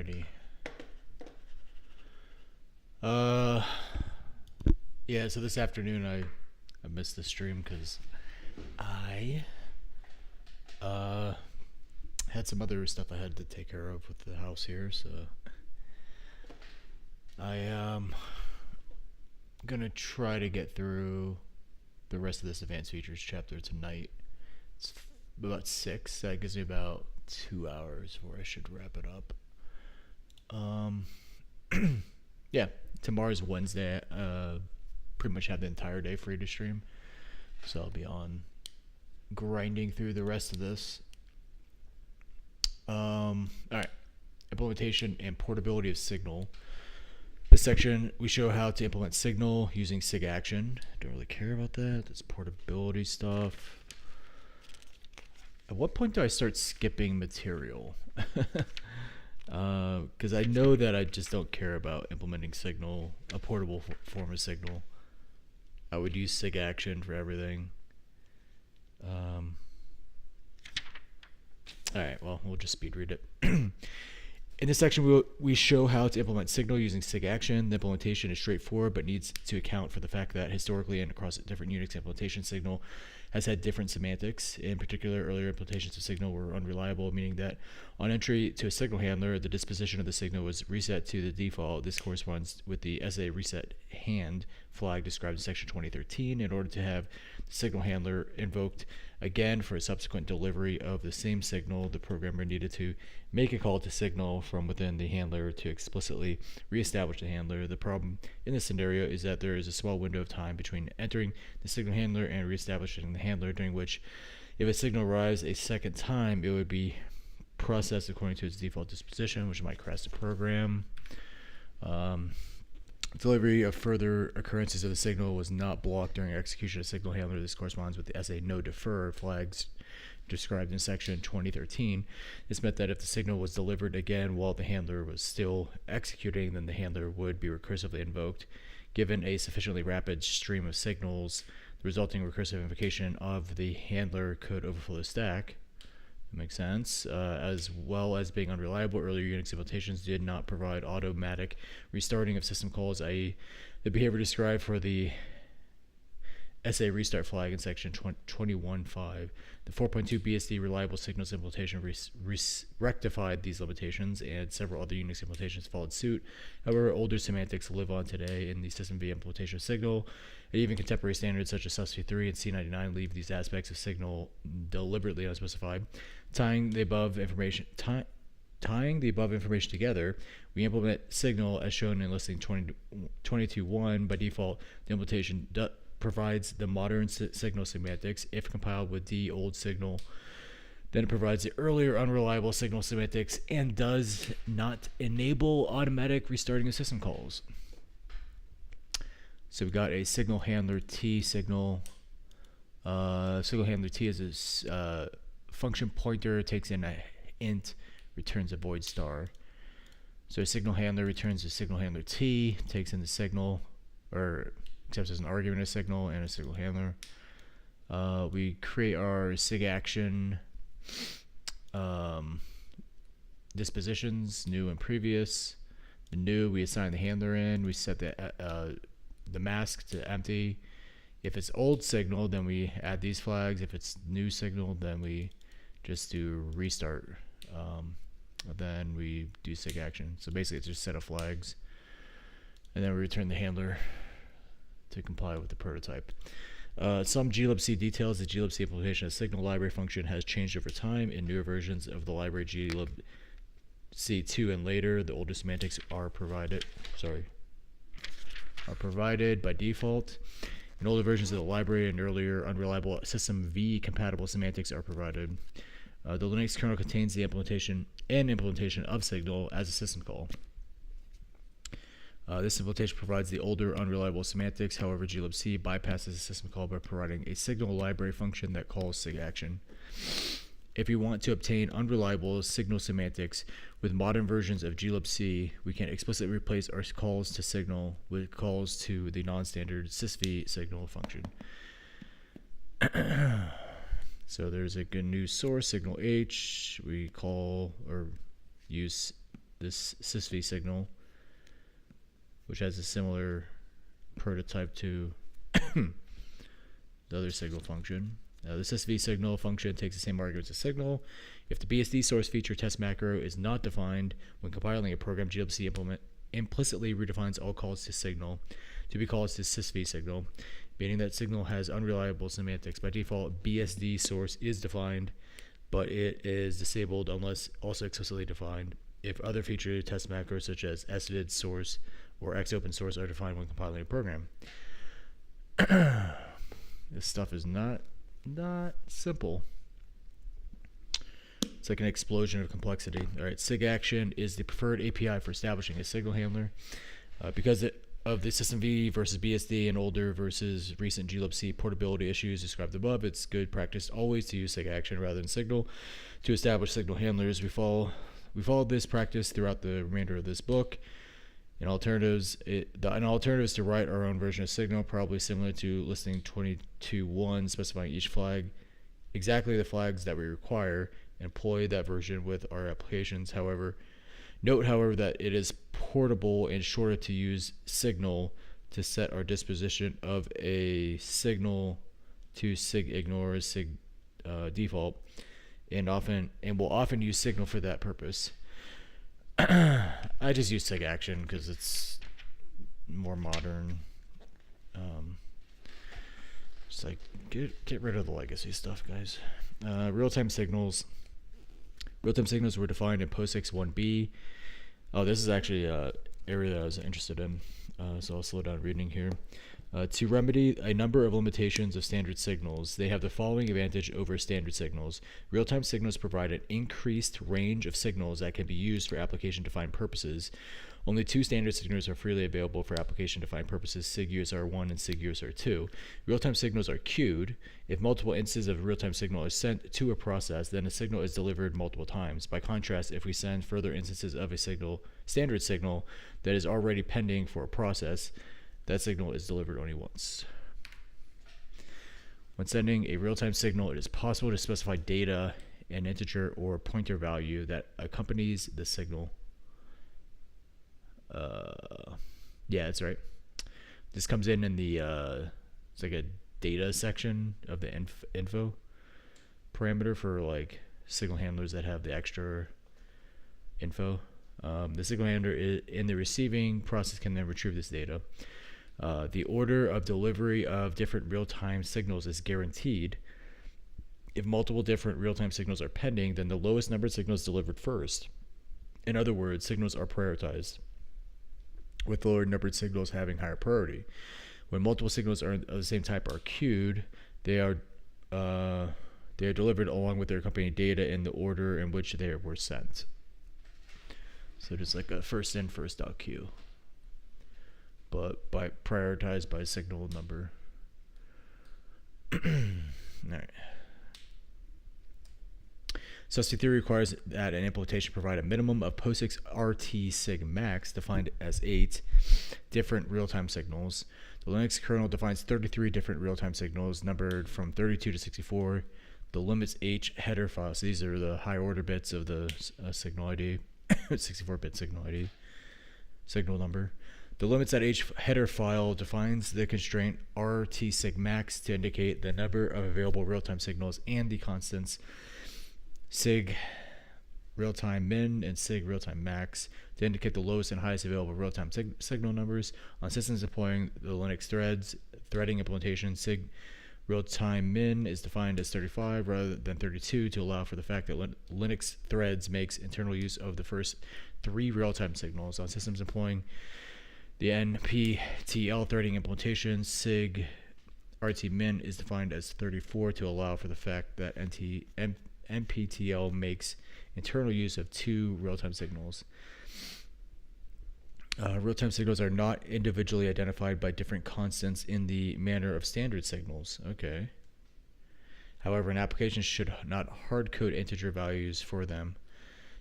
Alrighty. Uh, yeah. So this afternoon I missed the stream because I had some other stuff I had to take care of with the house here. So I gonna try to get through the rest of this advanced features chapter tonight. It's about 6. That gives me about 2 hours where I should wrap it up. Yeah, tomorrow's Wednesday. Pretty much have the entire day free to stream, so I'll be on grinding through the rest of this. All right, implementation and portability of Signal. This section we show how to implement Signal using SIG action. Don't really care about that. That's portability stuff. At what point do I start skipping material? Because I know that I just don't care about implementing Signal, a portable form of Signal. I would use SIG action for everything. Alright, well, we'll just speed read it. In this section, we show how to implement Signal using SIG action. The implementation is straightforward, but needs to account for the fact that historically and across different Unix implementation, Signal has had different semantics. In particular, earlier implementations of Signal were unreliable, meaning that on entry to a Signal handler, the disposition of the signal was reset to the default. This corresponds with the SA reset hand flag described in section 2013. In order to have the Signal handler invoked again for a subsequent delivery of the same signal, the programmer needed to make a call to Signal from within the handler to explicitly reestablish the handler. The problem in this scenario is that there is a small window of time between entering the Signal handler and reestablishing the handler, during which, if a signal arrives a second time, it would be processed according to its default disposition, which might crash the program. Delivery of further occurrences of the signal was not blocked during execution of Signal handler. This corresponds with the SA no defer flags described in section 2013. This meant that if the signal was delivered again while the handler was still executing, then the handler would be recursively invoked. Given a sufficiently rapid stream of signals, the resulting recursive invocation of the handler could overflow the stack. That makes sense. As well as being unreliable, earlier Unix implementations did not provide automatic restarting of system calls, i.e. the behavior described for the SA restart flag in section 21.5. The 4.2 BSD reliable signals implementation rectified these limitations, and several other Unix implementations followed suit. However, older semantics live on today in the system via implementation of Signal, and even contemporary standards such as SUSE3 and C99 leave these aspects of Signal deliberately unspecified. Tying the above information together, we implement Signal as shown in listing 22.1. By default, the implementation provides the modern signal semantics. If compiled with the old signal, then it provides the earlier unreliable signal semantics and does not enable automatic restarting of system calls. So we've got a signal handler T signal. Signal handler T is a function pointer, takes in a int, returns a void star. So a signal handler returns a signal handler T, takes in the signal, or accepts as an argument a signal and a signal handler. We create our SIG action dispositions, new and previous. The new, we assign the handler in. We set the mask to empty. If it's old signal, then we add these flags. If it's new signal, then we just do restart. Then we do SIG action. So basically, it's just a set of flags, and then we return the handler to comply with the prototype. Some glibc details. The glibc implementation of Signal library function has changed over time. In newer versions of the library glibc2 and later, the older semantics are provided by default. In older versions of the library and earlier unreliable system V compatible semantics are provided. The Linux kernel contains the implementation of Signal as a system call. This implementation provides the older unreliable semantics. However, glibc bypasses the system call by providing a Signal library function that calls SIG action. If we want to obtain unreliable signal semantics with modern versions of glibc, we can explicitly replace our calls to Signal with calls to the non-standard sysv signal function. So there's a good news source, Signal H. We call or use this sysv signal, which has a similar prototype to the other signal function. The sysv signal function takes the same arguments as signal. If the BSD source feature test macro is not defined when compiling a program, glibc implicitly redefines all calls to signal to be calls to sysv signal, meaning that signal has unreliable semantics. By default, BSD source is defined, but it is disabled unless also explicitly defined if other feature test macros such as svid source or xopen source are defined when compiling a program. This stuff is not simple. It's like an explosion of complexity. All right, SIG-action is the preferred API for establishing a signal handler. Because of the systemv versus BSD and older versus recent glibc portability issues described above, it's good practice always to use SIG-action rather than signal to establish signal handlers. We followed this practice throughout the remainder of this book. An alternative is to write our own version of signal, probably similar to listing 22.1, specifying each flag, exactly the flags that we require, and employ that version with our applications. Note, however, that it is portable and shorter to use signal to set our disposition of a signal to sig ignore sig default, and will often use signal for that purpose. I just use SIG-action because it's more modern. Just like get rid of the legacy stuff, guys. Real-time signals. Real-time signals were defined in POSIX 1b. Oh, this is actually an area that I was interested in, so I'll slow down reading here. To remedy a number of limitations of standard signals, they have the following advantage over standard signals. Real-time signals provide an increased range of signals that can be used for application-defined purposes. Only two standard signals are freely available for application-defined purposes, SIG-USR1 and SIG-USR2. Real-time signals are queued. If multiple instances of a real-time signal are sent to a process, then a signal is delivered multiple times. By contrast, if we send further instances of a standard signal that is already pending for a process, that signal is delivered only once. When sending a real-time signal, it is possible to specify data, an integer or pointer value that accompanies the signal. Yeah, that's right. This comes in the it's like a data section of the info parameter for like signal handlers that have the extra info. The signal handler in the receiving process can then retrieve this data. The order of delivery of different real-time signals is guaranteed. If multiple different real-time signals are pending, then the lowest numbered signal is delivered first. In other words, signals are prioritized, with lower numbered signals having higher priority. When multiple signals of the same type are queued, they are delivered along with their accompanying data in the order in which they were sent. So just like a first in, first out queue, but prioritized by signal number. All right. Susty theory requires that an implementation provide a minimum of POSIX RT sig max, defined as 8 different real-time signals. The Linux kernel defines 33 different real-time signals, numbered from 32 to 64. The limits H header files. These are the high order bits of the signal ID, 64-bit signal ID, signal number. The limits at H header file defines the constraint RT sig max to indicate the number of available real-time signals, and the constants sig real-time min and sig real-time max to indicate the lowest and highest available real-time signal numbers. On systems deploying the Linux threading implementation, sig real-time min is defined as 35 rather than 32 to allow for the fact that Linux threads makes internal use of the first 3 real-time signals. On systems employing the NPTL threading implementation, sig RT min is defined as 34 to allow for the fact that NPTL makes internal use of 2 real-time signals. Real-time signals are not individually identified by different constants in the manner of standard signals. Okay. However, an application should not hard-code integer values for them,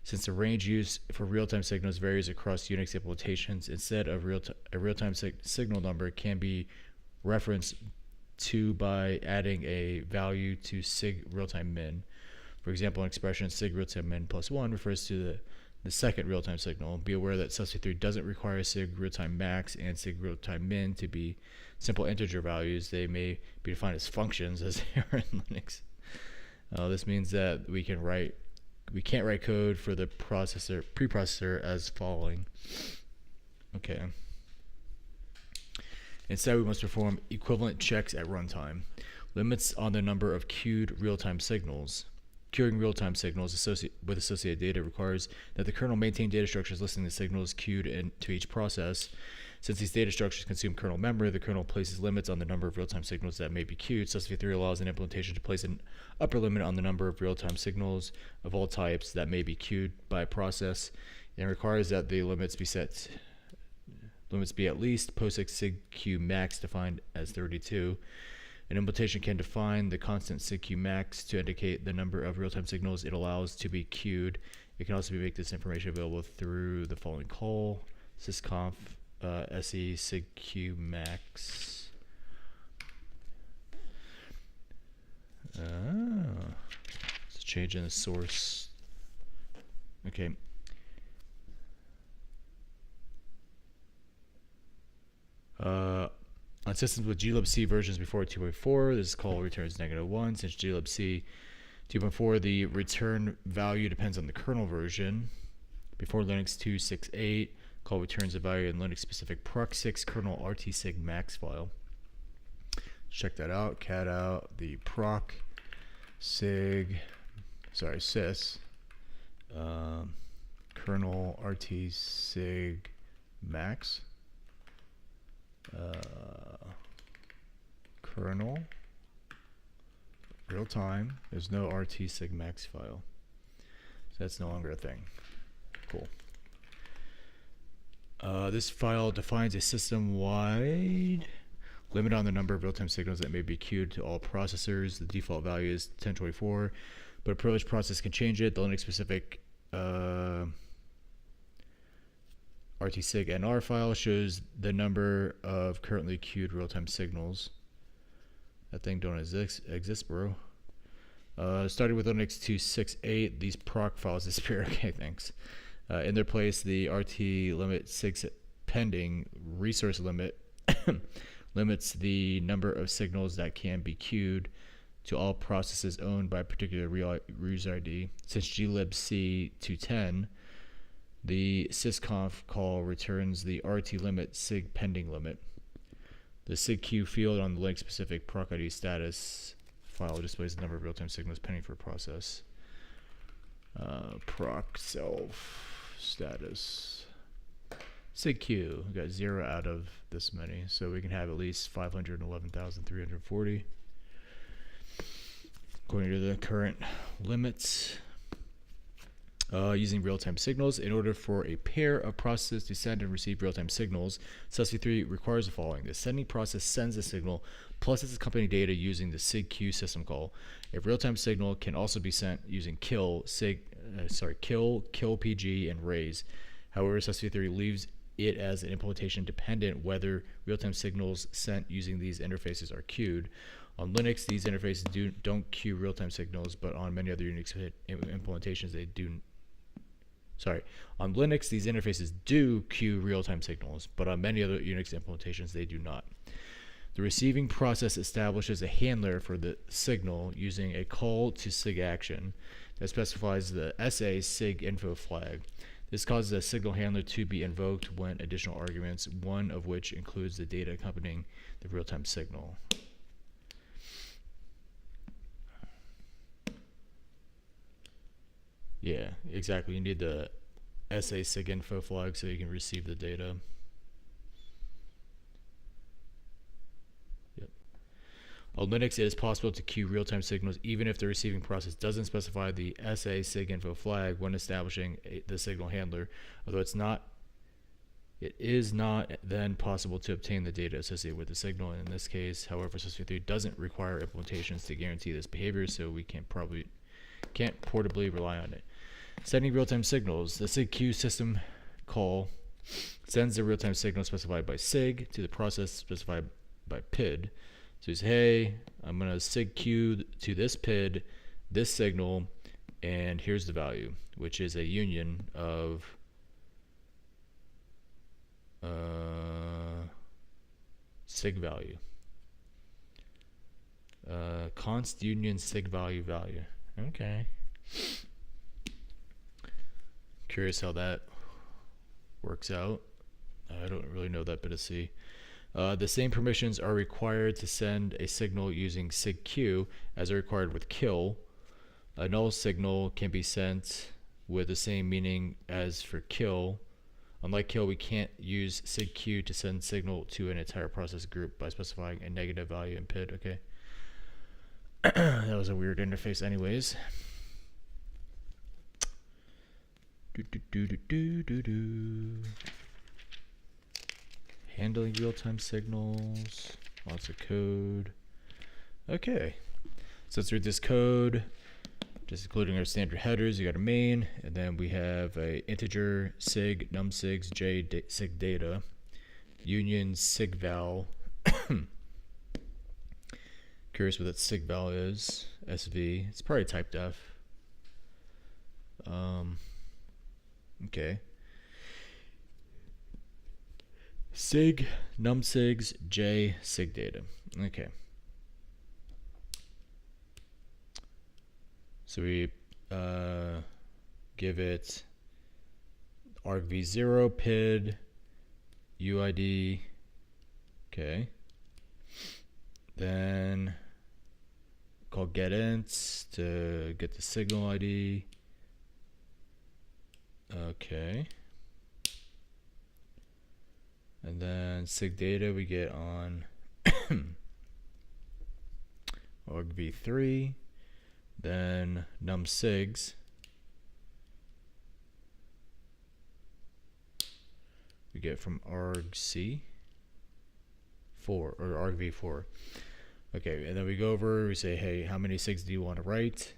since the range used for real-time signals varies across Unix implementations. Instead, a real-time signal number can be referenced to by adding a value to sig real-time min. For example, an expression sig real-time min plus 1 refers to the second real-time signal. Be aware that SUSV3 doesn't require sig real-time max and sig real-time min to be simple integer values. They may be defined as functions, as they are in Linux. This means that we can't write code for the preprocessor as following. Okay. Instead, we must perform equivalent checks at runtime. Limits on the number of queued real-time signals. Queuing real-time signals with associated data requires that the kernel maintain data structures listing the signals queued into each process. Since these data structures consume kernel memory, the kernel places limits on the number of real-time signals that may be queued. SUSV3 allows an implementation to place an upper limit on the number of real-time signals of all types that may be queued by a process, and requires that the limits be at least POSIX sig q max defined as 32. An implementation can define the constant sig q max to indicate the number of real-time signals it allows to be queued. It can also make this information available through the following call: sysconf se sig q max. It's a change in the source. Okay. On systems with glibc versions before 2.4, this call returns -1. Since glibc 2.4, the return value depends on the kernel version. Before Linux 2.6.8, call returns a value in Linux-specific proc6 kernel rtsig max file. Check that out. Cat out the sys kernel rtsig max. Kernel real time. There's no rtsig max file, so that's no longer a thing. Cool. This file defines a system-wide limit on the number of real-time signals that may be queued to all processors. The default value is 1024, but a privileged process can change it. The Linux-specific rtsig nr file shows the number of currently queued real-time signals. That thing don't exist, bro. Starting with Linux 2.6.8, these proc files disappear. Okay, thanks. In their place, the rt limit sig pending resource limit limits the number of signals that can be queued to all processes owned by a particular user ID. Since glibc 2.10, the sysconf call returns the rt limit sig pending limit. The sig queue field on the Linux specific proc ID status file displays the number of real-time signals pending for a process. Proc self status sig queue. We got 0 out of this many, so we can have at least 511,340 according to the current limits. Using real-time signals. In order for a pair of processes to send and receive real-time signals, SUSV3 requires the following. The sending process sends a signal plus its accompanying data using the SIG-Q system call. A real-time signal can also be sent using kill, PG, and raise. However, SUSV3 leaves it as an implementation dependent whether real-time signals sent using these interfaces are queued. On Linux, these interfaces don't queue real-time signals, but on many other Unix implementations, they do. On Linux, these interfaces do queue real-time signals, but on many other Unix implementations, they do not. The receiving process establishes a handler for the signal using a call to SIG action that specifies the SA SIG info flag. This causes a signal handler to be invoked when additional arguments, one of which includes the data accompanying the real-time signal. Yeah, exactly. You need the SA SIG info flag so you can receive the data. Yep. On Linux, it is possible to queue real-time signals even if the receiving process doesn't specify the SA SIG info flag when establishing the signal handler, although it is not then possible to obtain the data associated with the signal. In this case, however, SUSV3 doesn't require implementations to guarantee this behavior, so we can't portably rely on it. Sending real-time signals. The SIG-Q system call sends the real-time signal specified by SIG to the process specified by PID. So it's, hey, I'm going to SIG-Q to this PID, this signal, And here's the value, which is a union of sig value. Const union sig value value. Okay. Curious how that works out. I don't really know that bit of C. The same permissions are required to send a signal using sigq as are required with kill. A null signal can be sent with the same meaning as for kill. Unlike kill, we can't use sigq to send signal to an entire process group by specifying a negative value in PID. Okay. That was a weird interface anyways. Handling real-time signals, lots of code. Okay, so let's read this code, just including our standard headers. You got a main, and then we have a integer sig numsigs j sig data union sig val. Curious what that sig val is. SV. It's probably type def. Okay. Sig numsigs j sig data. Okay. So we give it argv0 pid uid. Okay. Then call getInts to get the signal ID. Okay. And then sig data we get on argv3. Then numsigs we get from argc4 or argv4. Okay, and then we go over, we say, hey, how many sigs do you want to write?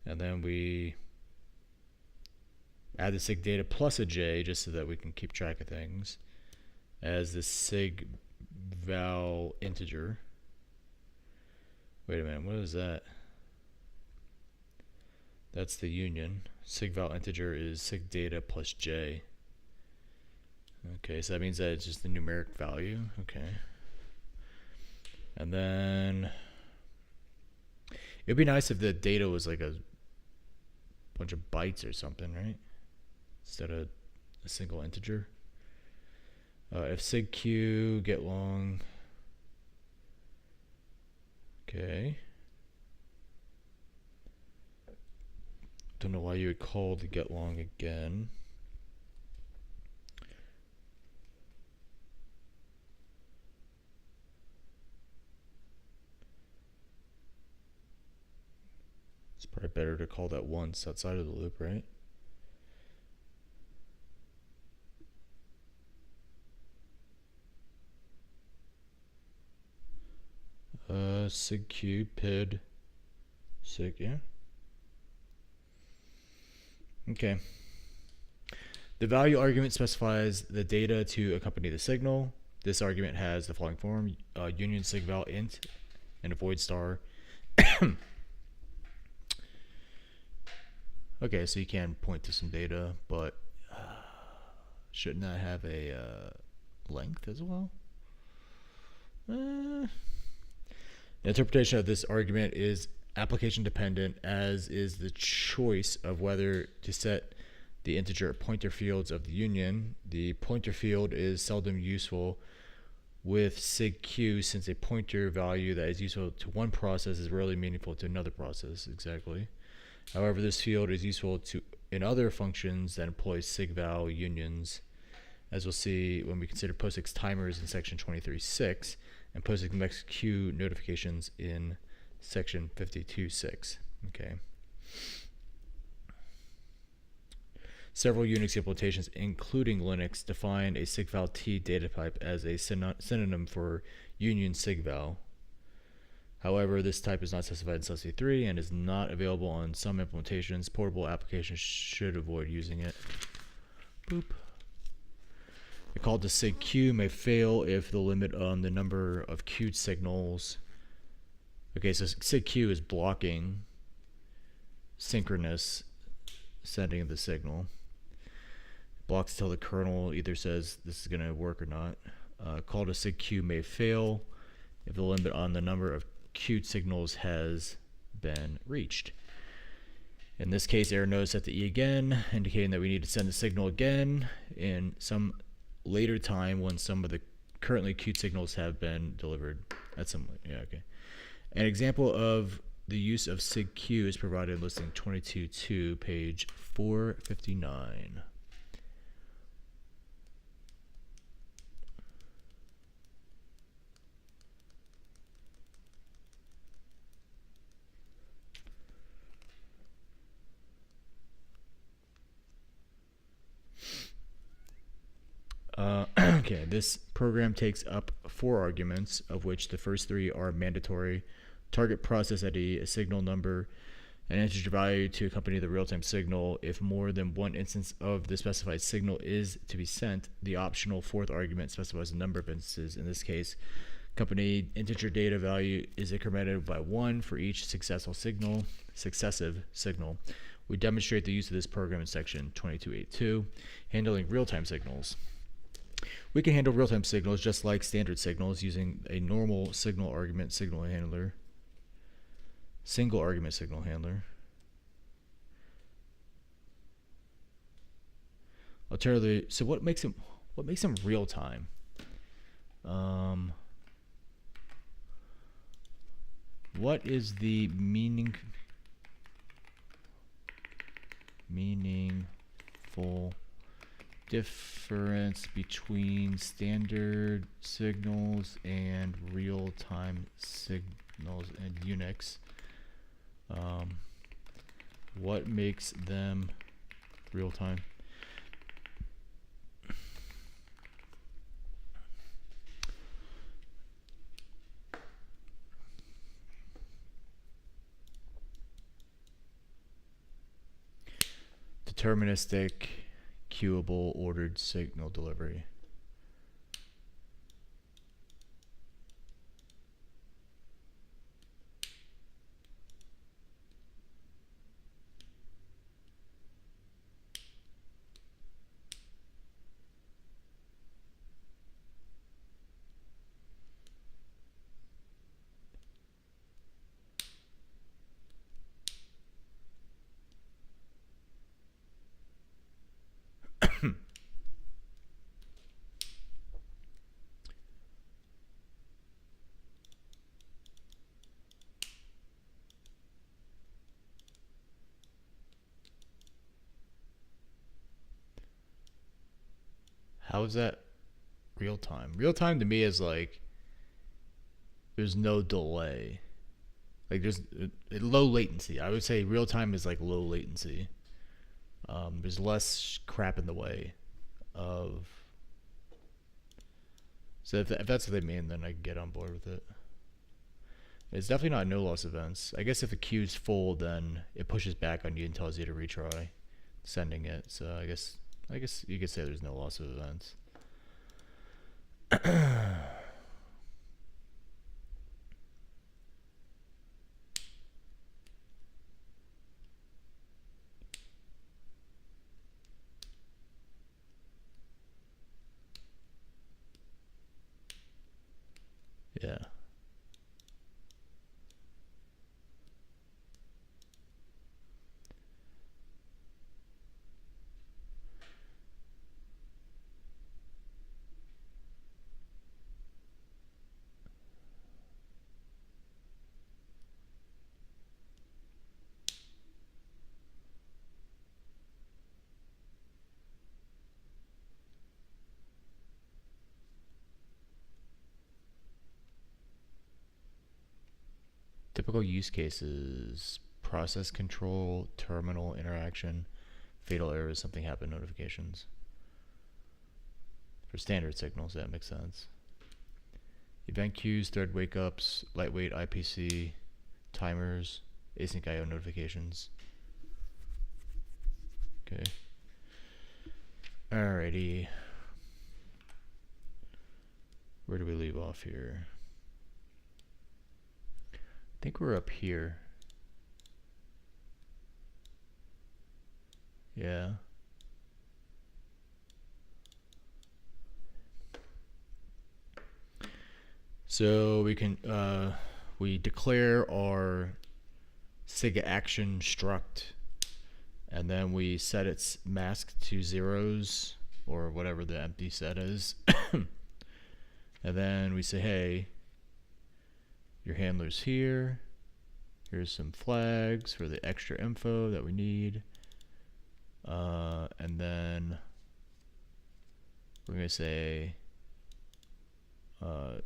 And then we add the sig data plus a j just so that we can keep track of things as the sig val integer. Wait a minute, what is that? That's the union. Sig val integer is sig data plus j. Okay, so that means that it's just the numeric value. Okay. And then it'd be nice if the data was like a bunch of bytes or something, right? Instead of a single integer. If sigq get long. Okay. Don't know why you would call the get long again. It's probably better to call that once outside of the loop, right? Sigq pid sig, yeah. Okay. The value argument specifies the data to accompany the signal. This argument has the following form: union sig val int and a void star. Okay, so you can point to some data, but shouldn't that have a length as well? The interpretation of this argument is application dependent, as is the choice of whether to set the integer pointer fields of the union. The pointer field is seldom useful with sigq, since a pointer value that is useful to one process is rarely meaningful to another process. Exactly. However, this field is useful in other functions that employ sig val unions, as we'll see when we consider POSIX timers in section 23.6 and POSIX max q notifications in section 52.6. Okay. Several Unix implementations, including Linux, define a sigval-t data type as a synonym for union sigval. However, this type is not specified in SUSE 3 and is not available on some implementations. Portable applications should avoid using it. Boop. A call to sigq may fail if the limit on the number of queued signals. Okay, so sigq is blocking. synchronous sending of the signal. Blocks till the kernel either says this is going to work or not. Call to SIGQ may fail if the limit on the number of queued signals has been reached. In this case, error notice at the E again, indicating that we need to send the signal again in some later time when some of the currently queued signals have been delivered. That's some, yeah, okay. An example of the use of SIGQ is provided in listing 22.2, page 459. Okay, this program takes up 4 arguments, of which the first 3 are mandatory. Target process ID, a signal number, an integer value to accompany the real-time signal. If more than one instance of the specified signal is to be sent, the optional 4th argument specifies the number of instances. In this case, company integer data value is incremented by 1 for each successive signal. We demonstrate the use of this program in section 22.8.2, handling real-time signals. We can handle real-time signals just like standard signals using a normal single argument signal handler. Alternatively, so what makes them real time? What is the meaningful difference between standard signals and real-time signals in Unix? What makes them real-time? Deterministic, queuable, ordered signal delivery. How is that real time? Real time to me is like there's no delay. Like there's low latency. I would say real time is like low latency. There's less crap in the way of. So if that's what they mean, then I can get on board with it. It's definitely not no loss events. I guess if the queue's full, then it pushes back on you and tells you to retry sending it. So I guess you could say there's no loss of events. Yeah. Typical use cases: process control, terminal interaction, fatal errors, something happened notifications. For standard signals, that makes sense. Event queues, thread wake ups, lightweight IPC, timers, async IO notifications. Okay. Alrighty. Where do we leave off here? I think we're up here. Yeah. So we can we declare our sig action struct, and then we set its mask to zeros or whatever the empty set is. And then we say, hey, your handler's here. Here's some flags for the extra info that we need. And then we're going to say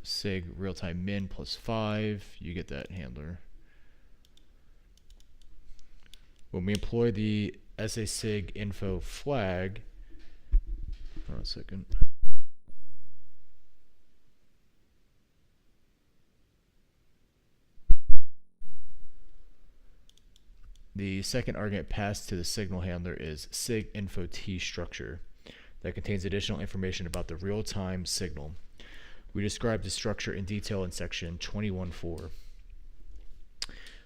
sig real-time min plus 5. You get that handler. When we employ the sa_sig info flag, hold on a second. The second argument passed to the signal handler is sig info t structure that contains additional information about the real-time signal. We described the structure in detail in section 21.4.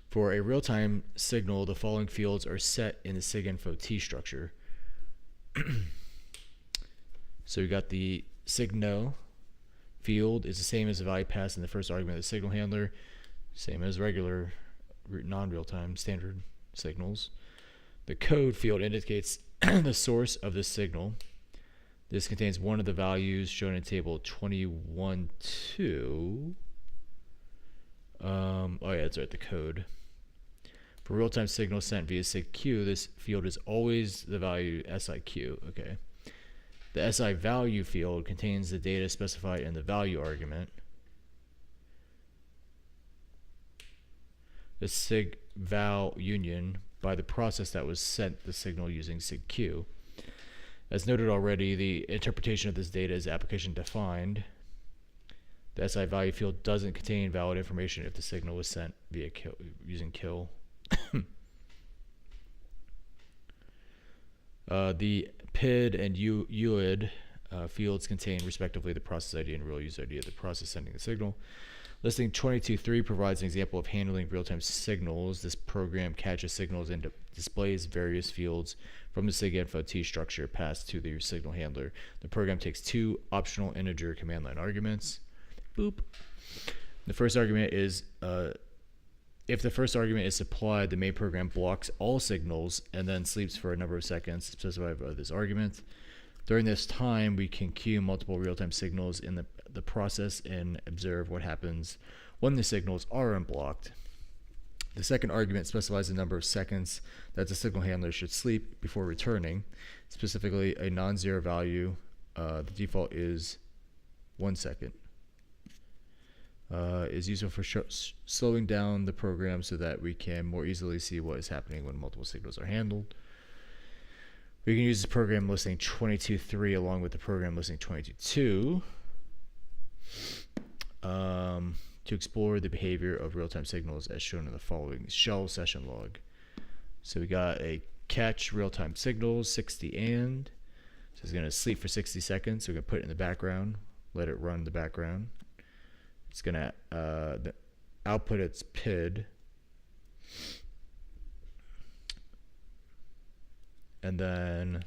For a real-time signal, the following fields are set in the sig info t structure. So we got the signo field is the same as the value passed in the first argument of the signal handler, same as regular non-real-time standard signals. The code field indicates the source of the signal. This contains one of the values shown in table 21.2. Oh yeah, that's right, the code. For real-time signal sent via sigq, this field is always the value siq. Okay. The si value field contains the data specified in the value argument. The sig val union by the process that was sent the signal using sigq. As noted already, the interpretation of this data is application defined. The si value field doesn't contain valid information if the signal was sent via kill, using kill. The PID and UID fields contain respectively the process ID and real user ID of the process sending the signal. Listing 22.3 provides an example of handling real-time signals. This program catches signals and displays various fields from the sig info t structure passed to the signal handler. The program takes two optional integer command line arguments. Boop. The first argument is if the first argument is supplied, the main program blocks all signals and then sleeps for a number of seconds specified by this argument. During this time, we can queue multiple real-time signals in the process and observe what happens when the signals are unblocked. The second argument specifies the number of seconds that the signal handler should sleep before returning, specifically a non-zero value. The default is 1 second. Is useful for slowing down the program so that we can more easily see what is happening when multiple signals are handled. We can use the program listing 22.3 along with the program listing 22.2 to explore the behavior of real-time signals as shown in the following shell session log. So we got a catch real-time signals 60 and so it's going to sleep for 60 seconds. So we're going to put it in the background, let it run in the background. It's going to output its PID. And then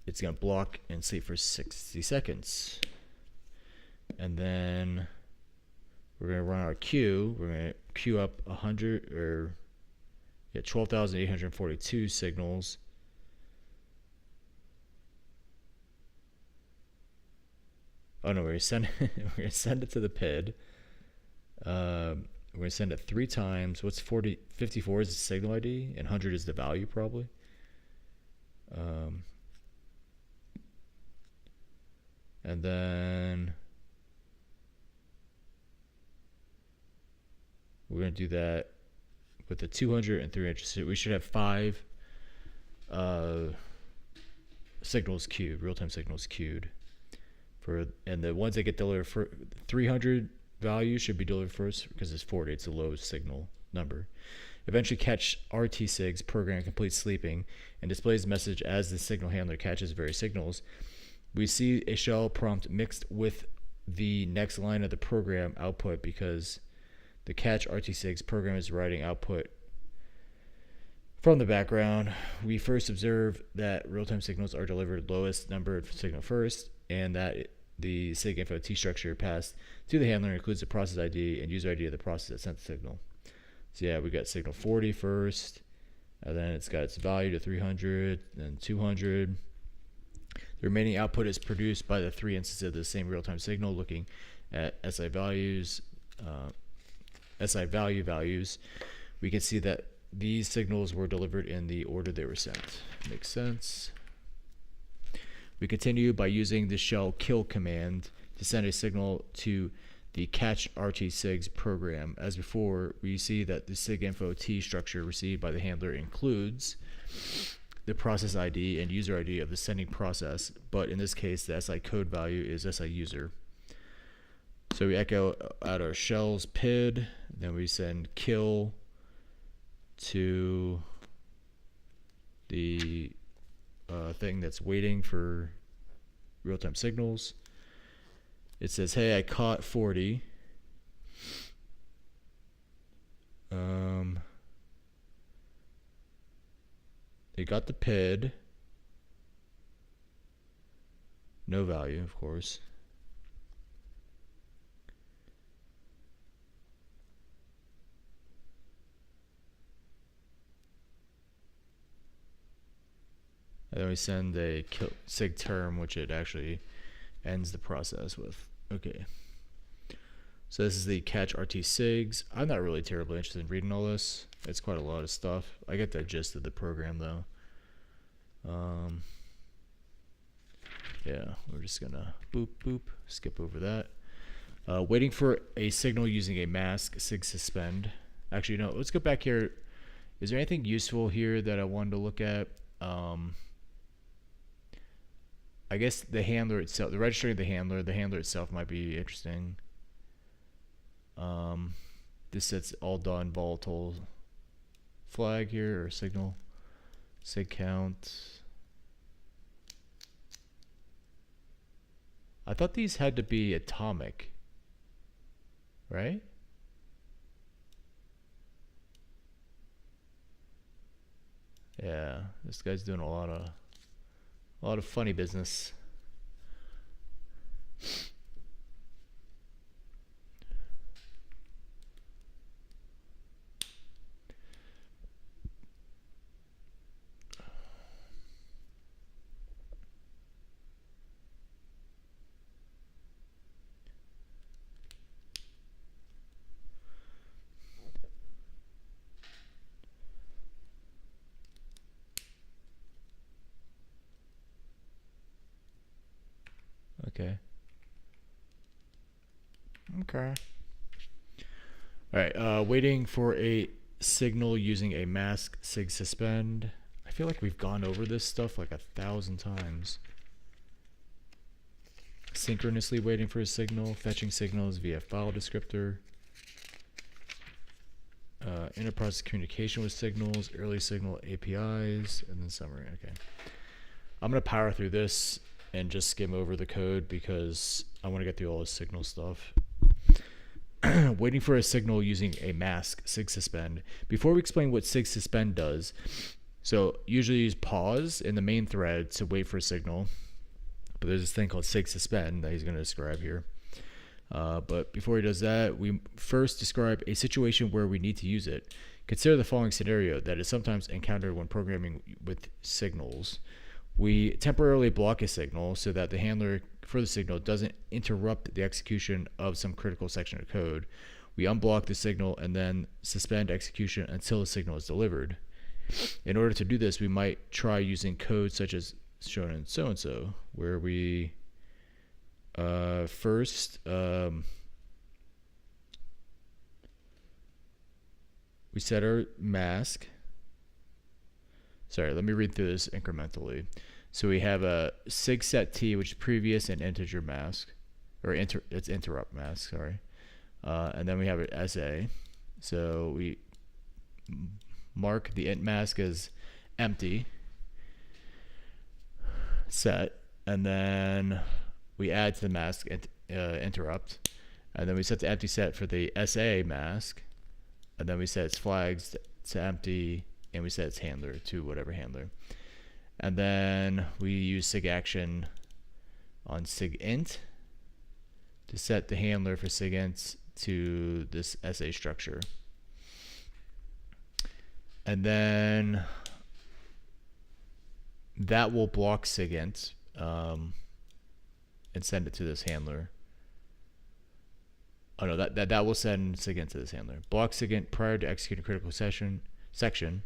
it's going to block and sleep for 60 seconds. And then we're going to run our queue. We're going to queue up 12,842 signals. Oh no, we're going to send it to the PID. We're going to send it 3 times. What's 54 is the signal ID, and 100 is the value probably. And then we're going to do that with the 200 and 300. So we should have 5 signals queued, real-time signals queued. And the ones that get delivered for 300 value should be delivered first because it's 40. It's a low signal number. Eventually catch RT-SIG's program completes sleeping and displays the message as the signal handler catches various signals. We see a shell prompt mixed with the next line of the program output because the catch RT-SIG's program is writing output From the background, we first observe that real-time signals are delivered lowest numbered signal first, and that the SIG-info T structure passed to the handler includes the process ID and user ID of the process that sent the signal. So yeah, we got signal 40 first, and then it's got its value to 300, then 200. The remaining output is produced by the 3 instances of the same real-time signal. Looking at SI values, SI value values, we can see that these signals were delivered in the order they were sent. Makes sense. We continue by using the shell kill command to send a signal to the catch RT-SIGs program. As before, we see that the SIG-info T structure received by the handler includes the process ID and user ID of the sending process, but in this case, the SI code value is SI user. So we echo out our shells PID, then we send kill to the thing that's waiting for real-time signals. It says, hey, I caught 40. They got the PID. No value, of course. And then we send a sig term, which it actually ends the process with. Okay. So this is the catch RT SIGs. I'm not really terribly interested in reading all this. It's quite a lot of stuff. I get the gist of the program though. Yeah, we're just gonna boop boop, skip over that. Waiting for a signal using a mask, sig suspend. Actually, no, let's go back here. Is there anything useful here that I wanted to look at? I guess the handler itself, the registering of the handler itself might be interesting. This sets all done volatile flag here, or signal, sig count. I thought these had to be atomic, right? Yeah, this guy's doing a lot of funny business. Okay. Okay. All right. Waiting for a signal using a mask, sig suspend. I feel like we've gone over this stuff like 1,000 times. Synchronously waiting for a signal, fetching signals via file descriptor. Interprocess communication with signals, early signal APIs, and then summary. Okay. I'm going to power through this and just skim over the code because I want to get through all the signal stuff. Waiting for a signal using a mask, sig suspend. Before we explain what sig suspend does, so usually use pause in the main thread to wait for a signal, but there's this thing called sig suspend that he's going to describe here. But before he does that, we first describe a situation where we need to use it. Consider the following scenario that is sometimes encountered when programming with signals. We temporarily block a signal so that the handler for the signal doesn't interrupt the execution of some critical section of code. We unblock the signal and then suspend execution until the signal is delivered. In order to do this, we might try using code such as shown in so-and-so, where we first we set our mask. Sorry, let me read through this incrementally. So we have a sig set t, which is previous and integer mask, or it's interrupt mask, sorry. And then we have an SA. So we mark the int mask as empty, set, and then we add to the mask interrupt, and then we set the empty set for the SA mask, and then we set its flags to empty and we set its handler to whatever handler. And then we use sig action on sig int to set the handler for sig int to this SA structure. And then that will block sig int and send it to this handler. Oh no, that will send sig int to this handler. Block sig int prior to executing critical section.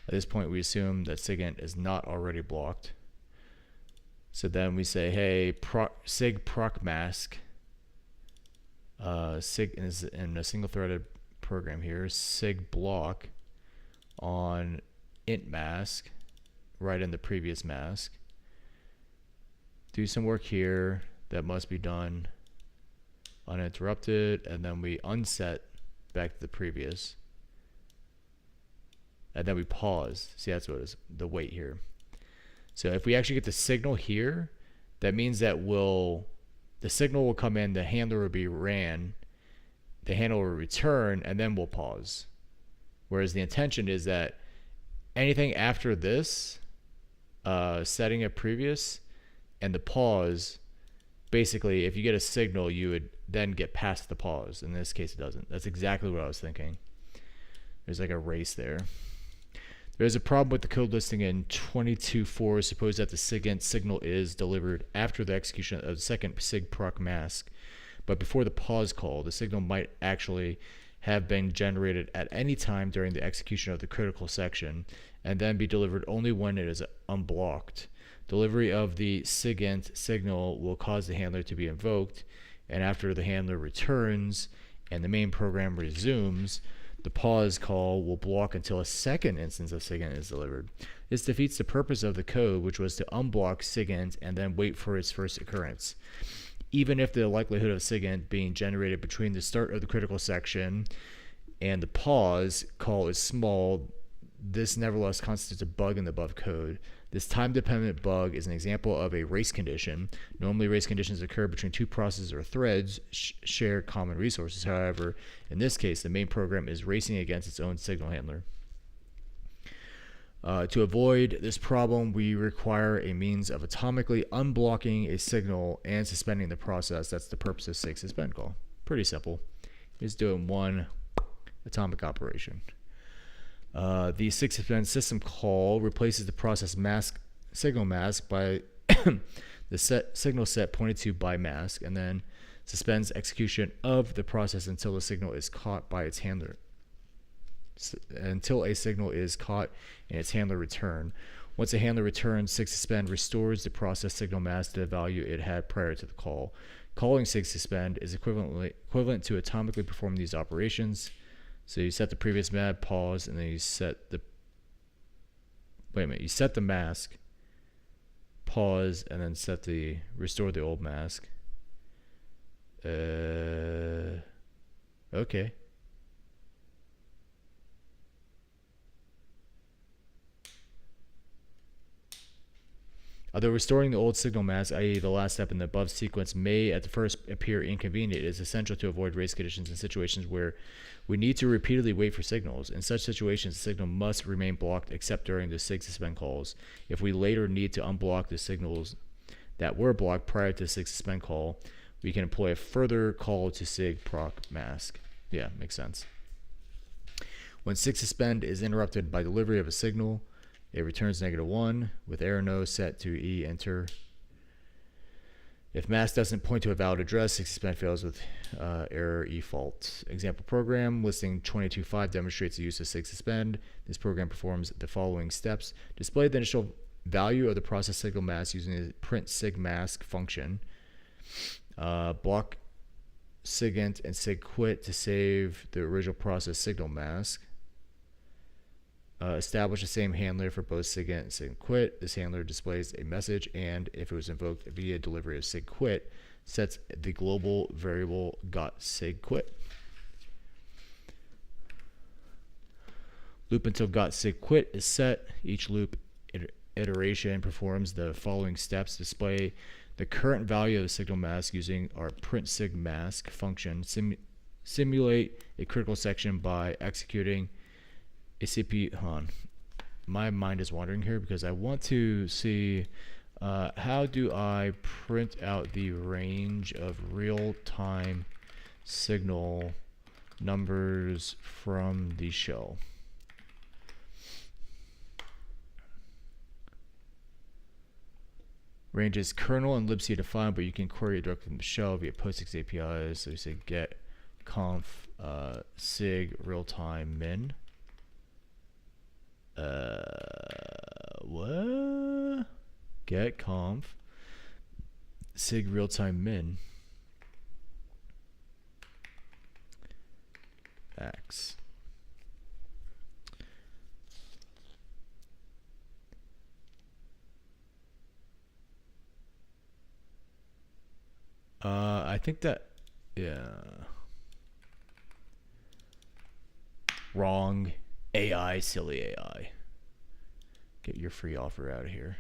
At this point, we assume that sig int is not already blocked. So then we say, hey, sig proc mask. Sig is in a single-threaded program here. Sig block on int mask, right in the previous mask. Do some work here that must be done uninterrupted, and then we unset back to the previous. And then we pause. See, that's what it is, the wait here. So if we actually get the signal here, that means that the signal will come in, the handler will be ran, the handler will return, and then we'll pause. Whereas the intention is that anything after this, setting a previous, and the pause, basically, if you get a signal, you would then get past the pause. In this case, it doesn't. That's exactly what I was thinking. There's like a race there. There's a problem with the code listing in 22.4. Suppose that the SIGINT signal is delivered after the execution of the second sig proc mask, but before the pause call. The signal might actually have been generated at any time during the execution of the critical section, and then be delivered only when it is unblocked. Delivery of the SIGINT signal will cause the handler to be invoked, and after the handler returns and the main program resumes, the pause call will block until a second instance of SIGINT is delivered. This defeats the purpose of the code, which was to unblock SIGINT and then wait for its first occurrence. Even if the likelihood of SIGINT being generated between the start of the critical section and the pause call is small, this nevertheless constitutes a bug in the above code. This time-dependent bug is an example of a race condition. Normally, race conditions occur between two processes or threads share common resources. However, in this case, the main program is racing against its own signal handler. To avoid this problem, we require a means of atomically unblocking a signal and suspending the process. That's the purpose of sig suspend call. Pretty simple. Just doing one atomic operation. The sig suspend system call replaces the process signal mask by the signal set pointed to by mask, and then suspends execution of the process until the signal is caught by its handler. Until a signal is caught and its handler return. Once a handler returns, sig suspend restores the process signal mask to the value it had prior to the call. Calling sig suspend is equivalent to atomically performing these operations. So you set the previous map, pause, and then you set the you set the mask, pause, and then restore the old mask. Okay. Although restoring the old signal mask, i.e. the last step in the above sequence, may at the first appear inconvenient, it is essential to avoid race conditions in situations where we need to repeatedly wait for signals. In such situations, the signal must remain blocked except during the sig suspend calls. If we later need to unblock the signals that were blocked prior to the sig suspend call, we can employ a further call to sig proc mask. Yeah, makes sense. When sig suspend is interrupted by delivery of a signal, it returns -1 with error no set to E enter. If mask doesn't point to a valid address, sig suspend fails with error E fault. Example program listing 22.5 demonstrates the use of sig suspend. This program performs the following steps: display the initial value of the process signal mask using the print sig mask function. Block SIGINT and sig quit to save the original process signal mask. Establish the same handler for both SIGINT and sig quit. This handler displays a message, and if it was invoked via delivery of sig quit, sets the global variable got sig quit. Loop until got sig quit is set. Each loop iteration performs the following steps: display the current value of the signal mask using our print sig mask function. Simulate a critical section by executing a CPU my mind is wandering here because I want to see how do I print out the range of real-time signal numbers from the shell. Range is kernel and libc defined, but you can query it directly from the shell via PostFix APIs. So you say get conf sig real-time min. What? Get conf sig real-time min x. I think that, yeah. Wrong. AI, silly AI. Get your free offer out of here.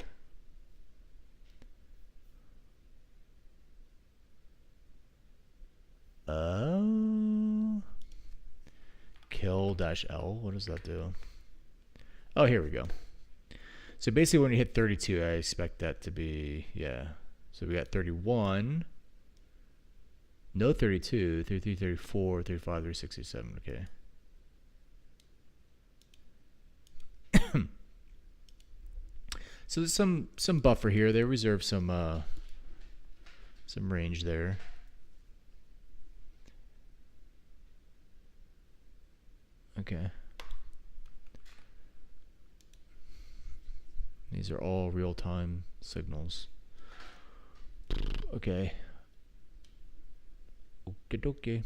Kill-L, what does that do? Oh, here we go. So basically when you hit 32, I expect that to be, yeah. So we got 31. No 32, 33, 34, 35, 36, 37, okay. So there's some buffer here. They reserve some range there. Okay. These are all real-time signals. Okay. Okay.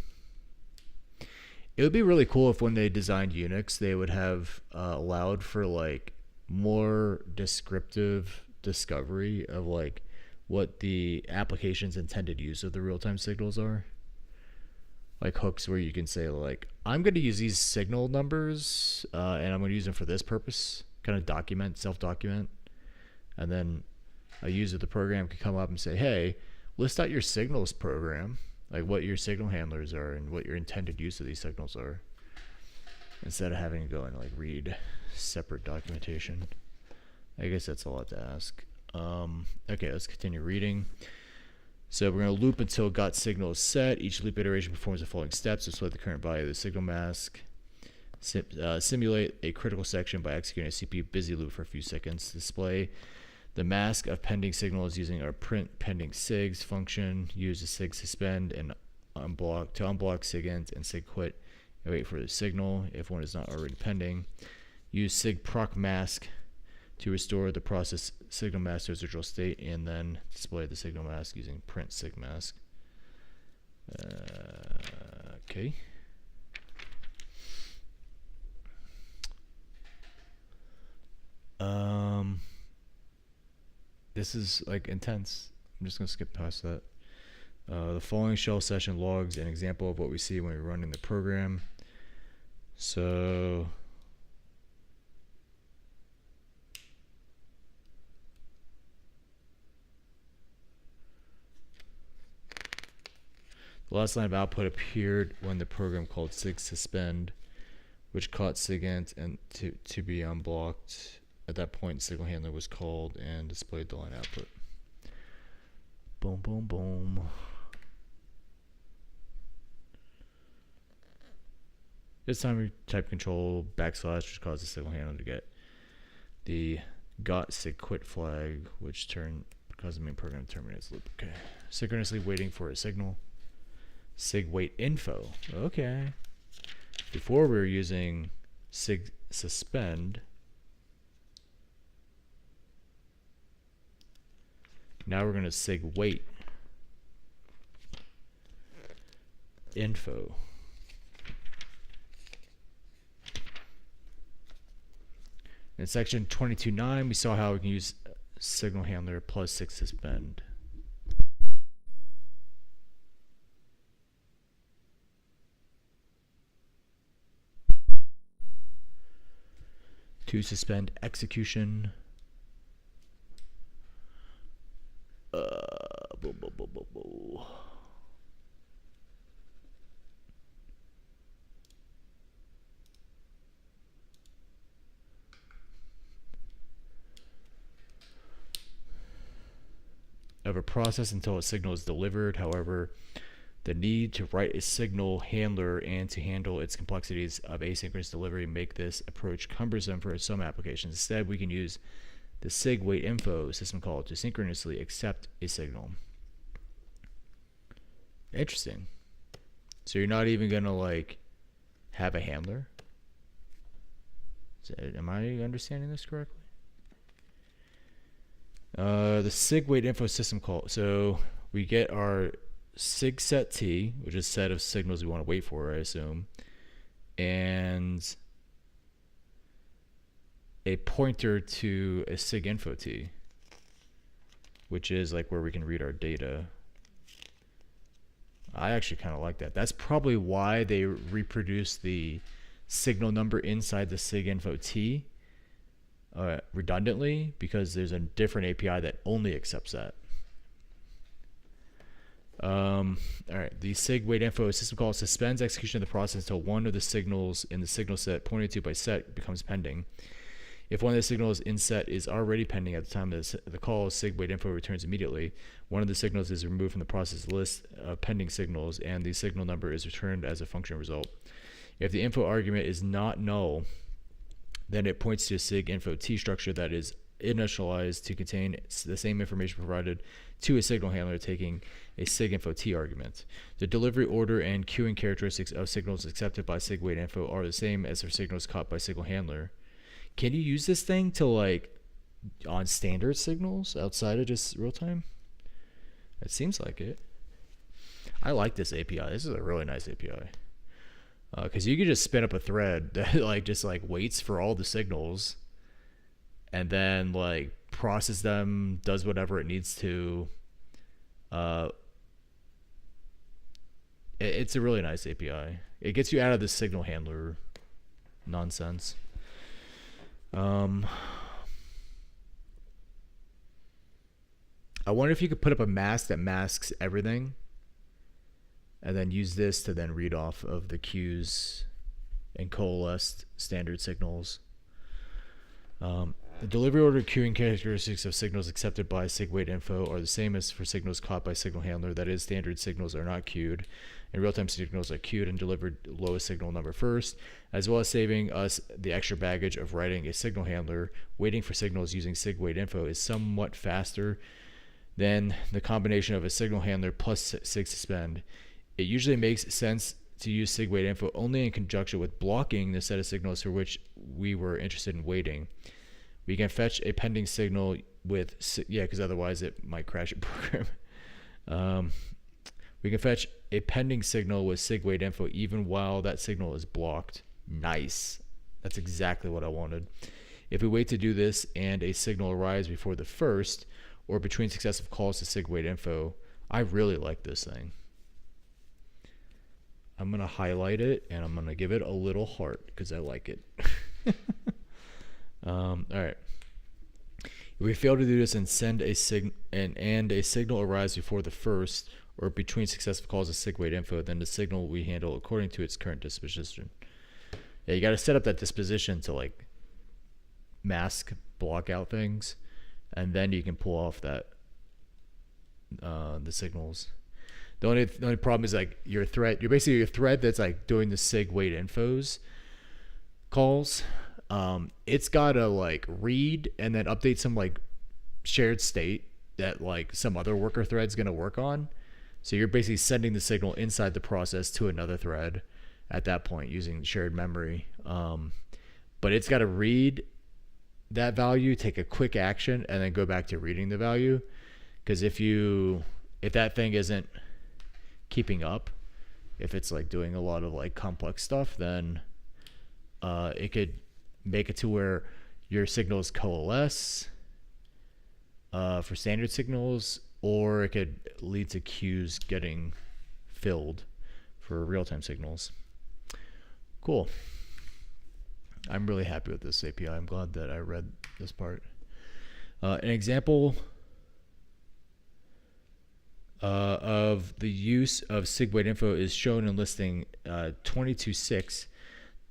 It would be really cool if when they designed Unix, they would have allowed for like more descriptive discovery of like what the application's intended use of the real-time signals are. Like hooks where you can say like, I'm going to use these signal numbers and I'm going to use them for this purpose. Kind of document, self-document. And then a user of the program could come up and say, hey, list out your signals program. Like what your signal handlers are and what your intended use of these signals are. Instead of having to go and like read separate documentation. I guess that's a lot to ask. Okay, let's continue reading. So we're going to loop until got signal is set. Each loop iteration performs the following steps to display the current value of the signal mask. Simulate a critical section by executing a CPU busy loop for a few seconds. Display the mask of pending signals using our print pending sigs function. Use the sig suspend and unblock to unblock sigint and sig quit and wait for the signal if one is not already pending. Use sig proc mask to restore the process signal mask to its original state and then display the signal mask using print sig mask. Okay. This is like intense. I'm just gonna skip past that. The following shell session logs an example of what we see when we're running the program. So the last line of output appeared when the program called sig suspend, which caught sigint and to be unblocked. At that point, signal handler was called and displayed the line output. Boom, boom, boom. This time we type control \, which causes the signal handler to get the got sig quit flag, which causes the main program to terminate its loop. Okay. Synchronously waiting for a signal. Sig wait info. Okay. Before we were using sig suspend. Now we're going to sig wait info. In section 22.9, we saw how we can use signal handler plus sig suspend. To suspend execution. of a process until a signal is delivered. However, the need to write a signal handler and to handle its complexities of asynchronous delivery make this approach cumbersome for some applications. Instead, we can use the sig wait info system call to synchronously accept a signal. Interesting. So you're not even gonna like have a handler? Am I understanding this correctly? The sig wait info system call. So we get our sig set t, which is a set of signals we want to wait for, I assume, and a pointer to a sig info t, which is like where we can read our data. I actually kind of like that. That's probably why they reproduce the signal number inside the sig info t redundantly, because there's a different API that only accepts that. All right, the sig wait info system call suspends execution of the process until one of the signals in the signal set pointed to by set becomes pending. If one of the signals in set is already pending at the time of the call, sig wait info returns immediately. One of the signals is removed from the process list of pending signals, and the signal number is returned as a function result. If the info argument is not null, then it points to a sig info t structure that is initialized to contain the same information provided to a signal handler taking a sig info t argument. The delivery order and queuing characteristics of signals accepted by sig wait info are the same as for signals caught by signal handler. Can you use this thing to like on standard signals outside of just real time? It seems like it. I like this API. This is a really nice API. Because you could just spin up a thread that like just like waits for all the signals and then like process them, does whatever it needs to. It's a really nice API. It gets you out of the signal handler nonsense. I wonder if you could put up a mask that masks everything and then use this to then read off of the queues and coalesced standard signals. The delivery order queuing characteristics of signals accepted by sig wait info are the same as for signals caught by signal handler. That is, standard signals are not queued, and real-time signals are queued and delivered lowest signal number first, as well as saving us the extra baggage of writing a signal handler. Waiting for signals using sig wait info is somewhat faster than the combination of a signal handler plus sig suspend. It usually makes sense to use sig wait info only in conjunction with blocking the set of signals for which we were interested in waiting. We can fetch a pending signal with, because otherwise it might crash a program. We can fetch a pending signal with sig wait info even while that signal is blocked. Nice. That's exactly what I wanted. If we wait to do this and a signal arrives before the first or between successive calls to sig wait info, I really like this thing. I'm going to highlight it and I'm going to give it a little heart because I like it. All right. If we fail to do this and send a signal arrives before the first or between successive calls of sig wait info, then the signal we handle according to its current disposition. Yeah, you got to set up that disposition to like mask, block out things, and then you can pull off that the signals. The only problem is like you're basically your thread that's like doing the sig wait infos calls. It's gotta like read and then update some like shared state that like some other worker thread's gonna work on. So you're basically sending the signal inside the process to another thread at that point using shared memory. But it's gotta read that value, take a quick action, and then go back to reading the value. Because if that thing isn't keeping up, if it's like doing a lot of like complex stuff, then it could make it to where your signals coalesce for standard signals, or it could lead to queues getting filled for real-time signals. Cool. I'm really happy with this API. I'm glad that I read this part. An example of the use of sig wait info is shown in listing 22.6.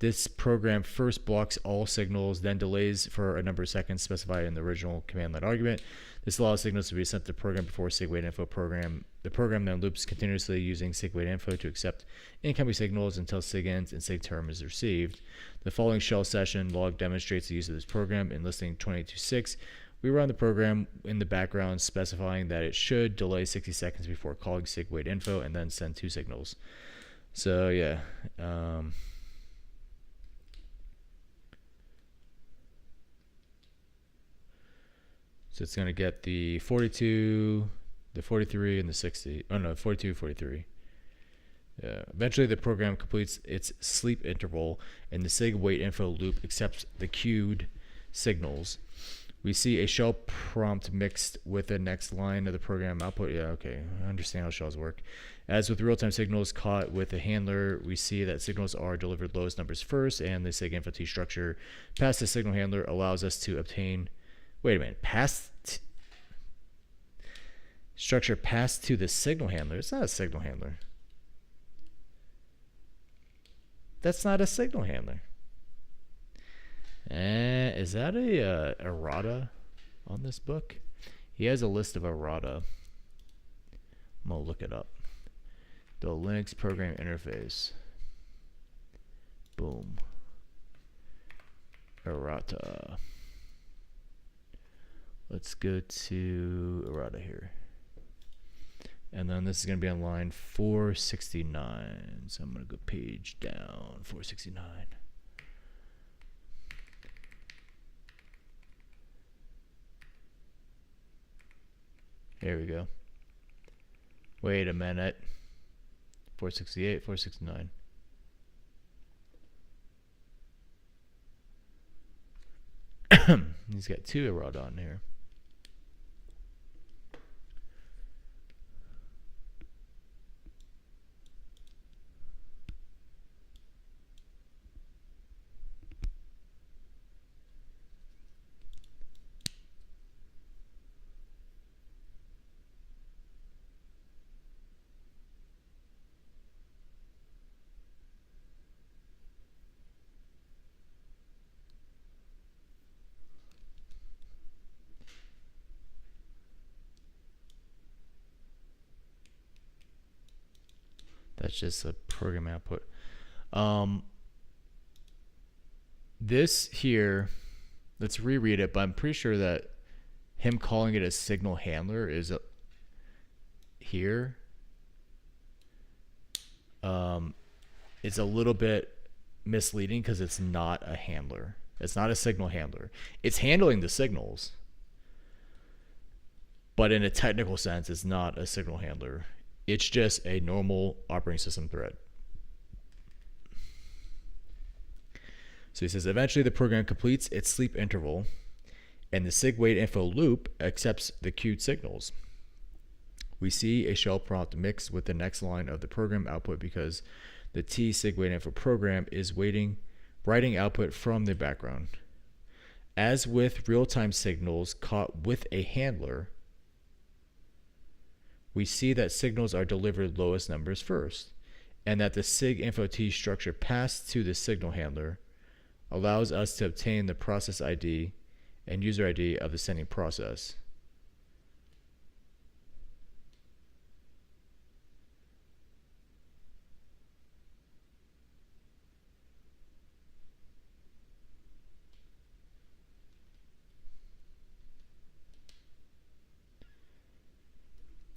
This program first blocks all signals, then delays for a number of seconds specified in the original command line argument. This allows signals to be sent to the program before SIG-wait info program. The program then loops continuously using SIG-wait info to accept incoming signals until SIG ends and SIG term is received. The following shell session log demonstrates the use of this program. In listing 22.6, we run the program in the background specifying that it should delay 60 seconds before calling SIG-wait info and then send 2 signals. So yeah. So it's going to get the 42, the 43, and the 60. Oh no, 42, 43. Eventually, the program completes its sleep interval, and the SIG-wait info loop accepts the queued signals. We see a shell prompt mixed with the next line of the program output. Yeah, okay, I understand how shells work. As with real-time signals caught with a handler, we see that signals are delivered lowest numbers first, and the SIG info T structure past the signal handler allows us to obtain. Wait a minute, structure passed to the signal handler. It's not a signal handler. That's not a signal handler. Is that a errata on this book? He has a list of errata. I'm gonna look it up. The Linux program interface. Boom. Errata. Let's go to errata here. And then this is going to be on line 469. So I'm going to go page down, 469. Here we go. Wait a minute. 468, 469. He's got 2 errata on here. That's just a program output. This here, let's reread it, but I'm pretty sure that him calling it a signal handler is here. It's a little bit misleading because it's not a handler. It's not a signal handler. It's handling the signals, but in a technical sense, it's not a signal handler. It's just a normal operating system thread. So he says, eventually the program completes its sleep interval, and the SIG-wait info loop accepts the queued signals. We see a shell prompt mixed with the next line of the program output because the T SIG-wait info program is writing output from the background. As with real-time signals caught with a handler, we see that signals are delivered lowest numbers first, and that the SIG info T structure passed to the signal handler allows us to obtain the process ID and user ID of the sending process.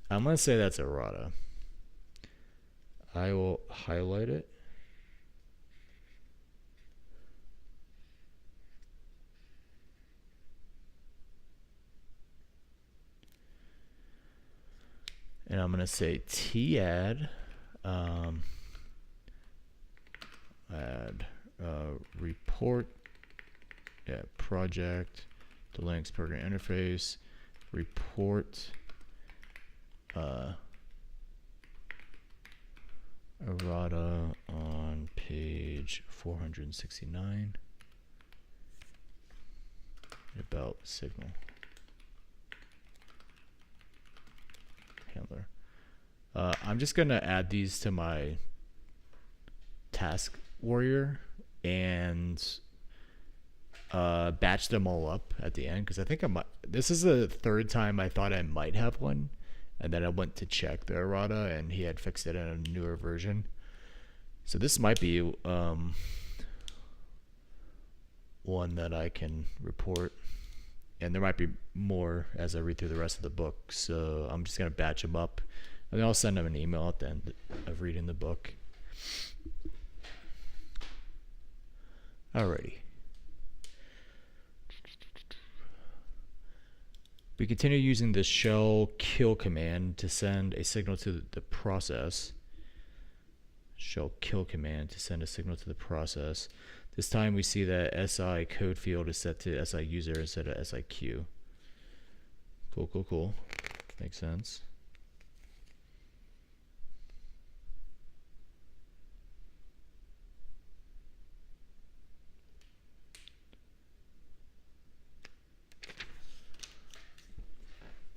I'm going to say that's errata. I will highlight it. And I'm going to say tadd report project, the Linux program interface, report errata on page 469 about signal handler. I'm just going to add these to my task warrior and batch them all up at the end, because I think I might. This is the third time I thought I might have one, and then I went to check the errata, and he had fixed it in a newer version. So this might be one that I can report, and there might be more as I read through the rest of the book. So I'm just gonna batch them up, and then I'll send them an email at the end of reading the book. Alrighty. We continue using the shell kill command to send a signal to the process. Shell kill command to send a signal to the process. This time we see that SI code field is set to SI user instead of SI queue. Cool, cool, cool. Makes sense.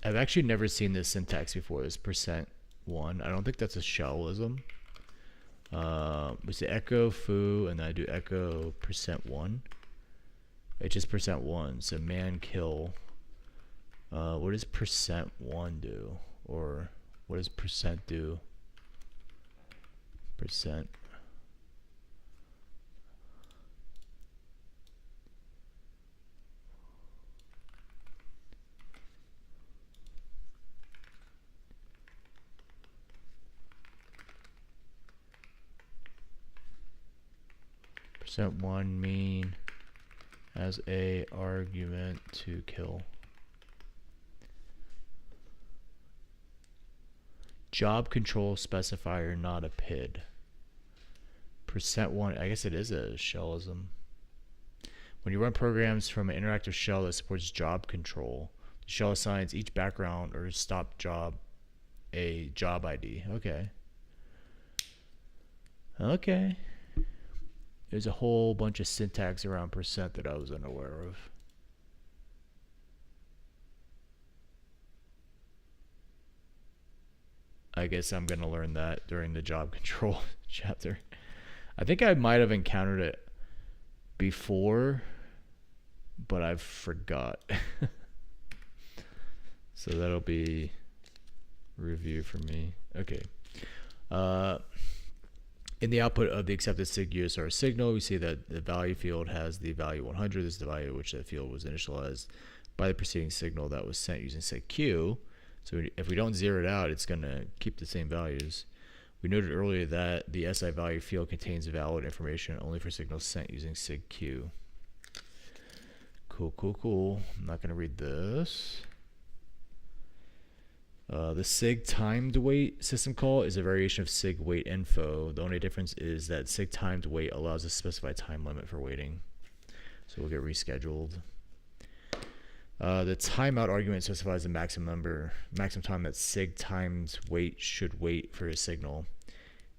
I've actually never seen this syntax before, this %1. I don't think that's a shellism. We say echo foo, and then I do echo %1. It's just %1. So man kill. What does %1 do? Or what does % do? Percent. %1 mean as a argument to kill. Job control specifier, not a PID. %1, I guess it is a shellism. When you run programs from an interactive shell that supports job control, the shell assigns each background or stop job a job ID. Okay. Okay. There's a whole bunch of syntax around % that I was unaware of. I guess I'm going to learn that during the job control chapter. I think I might have encountered it before, but I forgot. So that'll be review for me. Okay. In the output of the accepted SIG USR signal, we see that the value field has the value 100. This is the value at which that field was initialized by the preceding signal that was sent using SIG-Q. So if we don't zero it out, it's going to keep the same values. We noted earlier that the SI value field contains valid information only for signals sent using SIG-Q. Cool, cool, cool. I'm not going to read this. The SIG timed wait system call is a variation of SIG wait info. The only difference is that SIG timed wait allows a specified time limit for waiting. So we'll get rescheduled. The timeout argument specifies the maximum time that SIG timed wait should wait for a signal.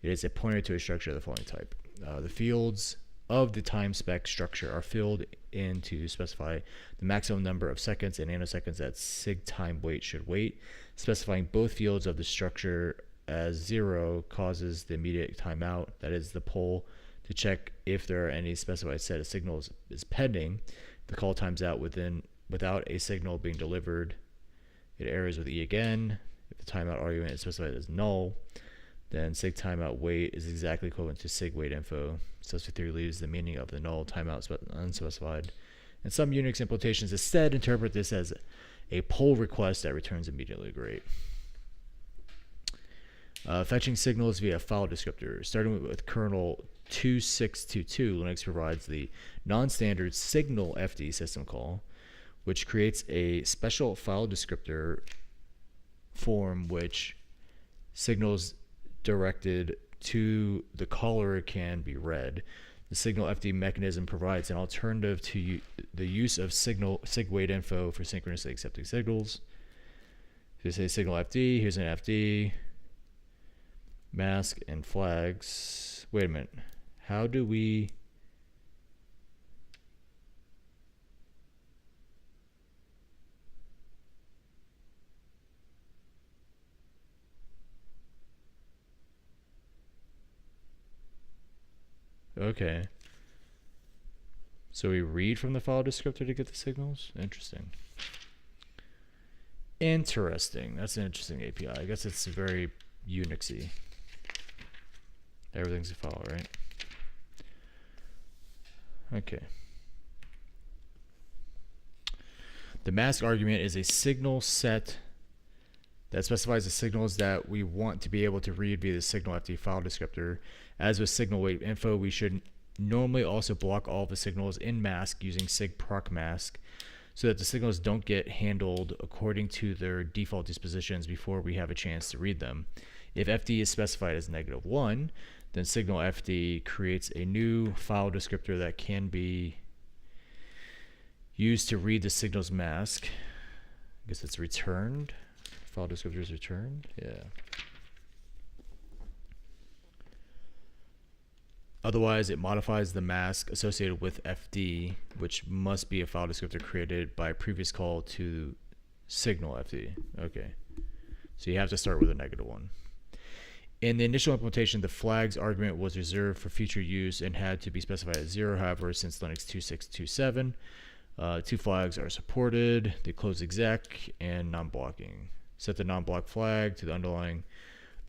It is a pointer to a structure of the following type. The fields of the time spec structure are filled in to specify the maximum number of seconds and nanoseconds that SIG time wait should wait. Specifying both fields of the structure as 0 causes the immediate timeout, that is the poll, to check if there are any specified set of signals is pending. The call times out without a signal being delivered. It errors with E again. If the timeout argument is specified as null, then SIG timeout wait is exactly equivalent to SIG wait info. Subset theory leaves the meaning of the null timeout unspecified. And some Unix implementations instead interpret this as a poll request that returns immediately. Great. Fetching signals via file descriptor. Starting with kernel 2622, Linux provides the non-standard signal FD system call, which creates a special file descriptor form which signals directed to the caller can be read. The signal FD mechanism provides an alternative to the use of SIG wait info for synchronously accepting signals. If you say signal FD, here's an FD, mask, and flags. Wait a minute. How do we... Okay. So we read from the file descriptor to get the signals? Interesting. Interesting. That's an interesting API. I guess it's very Unixy. Everything's a file, right? Okay. The mask argument is a signal set that specifies the signals that we want to be able to read via the signal FD file descriptor. As with signal weight info, we should normally also block all the signals in mask using sig proc mask so that the signals don't get handled according to their default dispositions before we have a chance to read them. If FD is specified as -1, then signal FD creates a new file descriptor that can be used to read the signal's mask. I guess it's returned. File descriptor is returned. Yeah. Otherwise, it modifies the mask associated with FD, which must be a file descriptor created by previous call to signal FD. Okay. So you have to start with a -1. In the initial implementation, the flags argument was reserved for future use and had to be specified as 0. However, since Linux 2627, 2 flags are supported: the close exec and non-blocking. Set the non-block flag to the underlying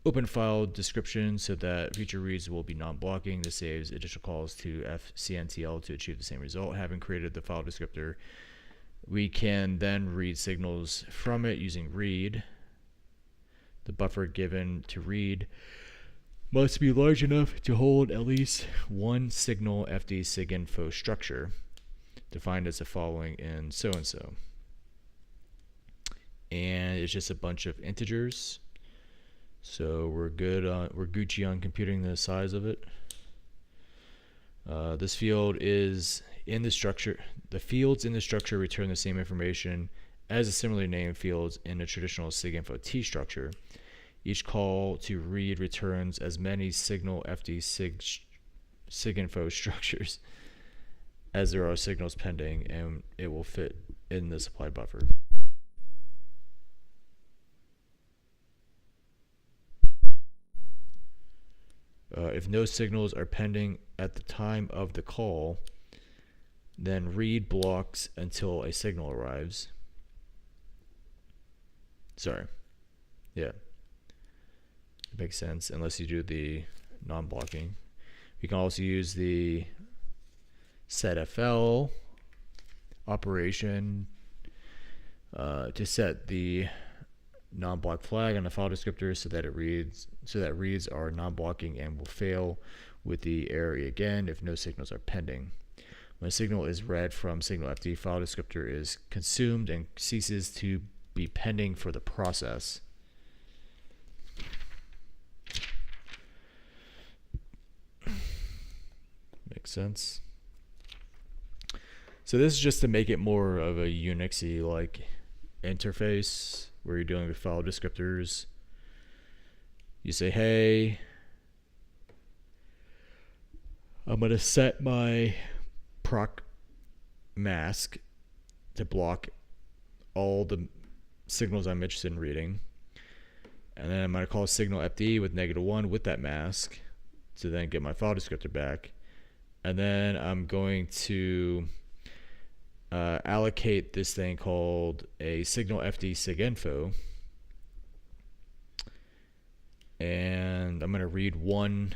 open file description so that future reads will be non-blocking. This saves additional calls to fcntl to achieve the same result. Having created the file descriptor, we can then read signals from it using read. The buffer given to read must be large enough to hold at least one signal FD siginfo structure, defined as the following in so-and-so. And it's just a bunch of integers. So we're good on, we're Gucci on computing the size of it. This field is in the structure. The fields in the structure return the same information as the similarly named fields in a traditional siginfo T structure. Each call to read returns as many signal FD siginfo structures as there are signals pending, and it will fit in the supply buffer. If no signals are pending at the time of the call, then read blocks until a signal arrives. Sorry. Yeah. It makes sense unless you do the non-blocking. You can also use the setfl operation to set the non-block flag on the file descriptor so that reads are non-blocking and will fail with the error again if no signals are pending. When a signal is read from signal FD, file descriptor is consumed and ceases to be pending for the process. Makes sense. So this is just to make it more of a Unixy like interface where you're dealing with file descriptors. You say, hey, I'm going to set my proc mask to block all the signals I'm interested in reading. And then I'm going to call signal FD with -1 with that mask to then get my file descriptor back. And then I'm going to allocate this thing called a signal FD siginfo. And I'm going to read one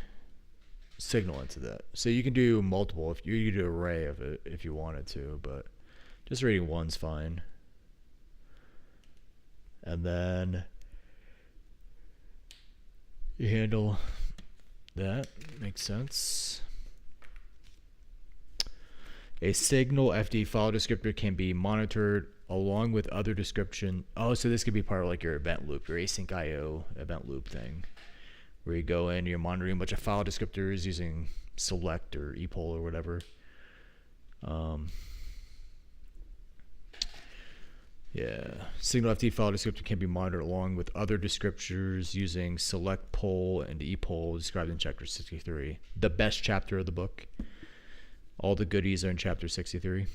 signal into that. So you can do multiple. If you do an array of it if you wanted to, but just reading one's fine. And then you handle that. Makes sense. A signal FD file descriptor can be monitored along with other description. Oh, so this could be part of like your event loop, your async IO event loop thing, where you go in, you're monitoring a bunch of file descriptors using select or epoll or whatever. Yeah, signal FD file descriptor can be monitored along with other descriptors using select poll and epoll described in chapter 63, the best chapter of the book. All the goodies are in chapter 63.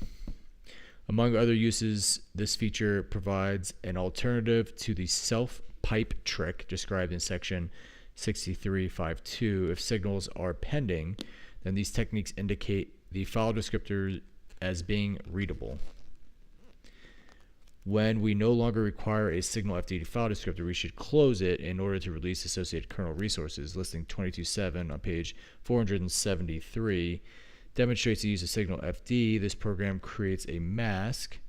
Among other uses, this feature provides an alternative to the self-pipe trick described in section 63.5.2. If signals are pending, then these techniques indicate the file descriptor as being readable. When we no longer require a signal FD file descriptor, we should close it in order to release associated kernel resources. Listing 22.7 on page 473 demonstrates the use of signal FD. This program creates a mask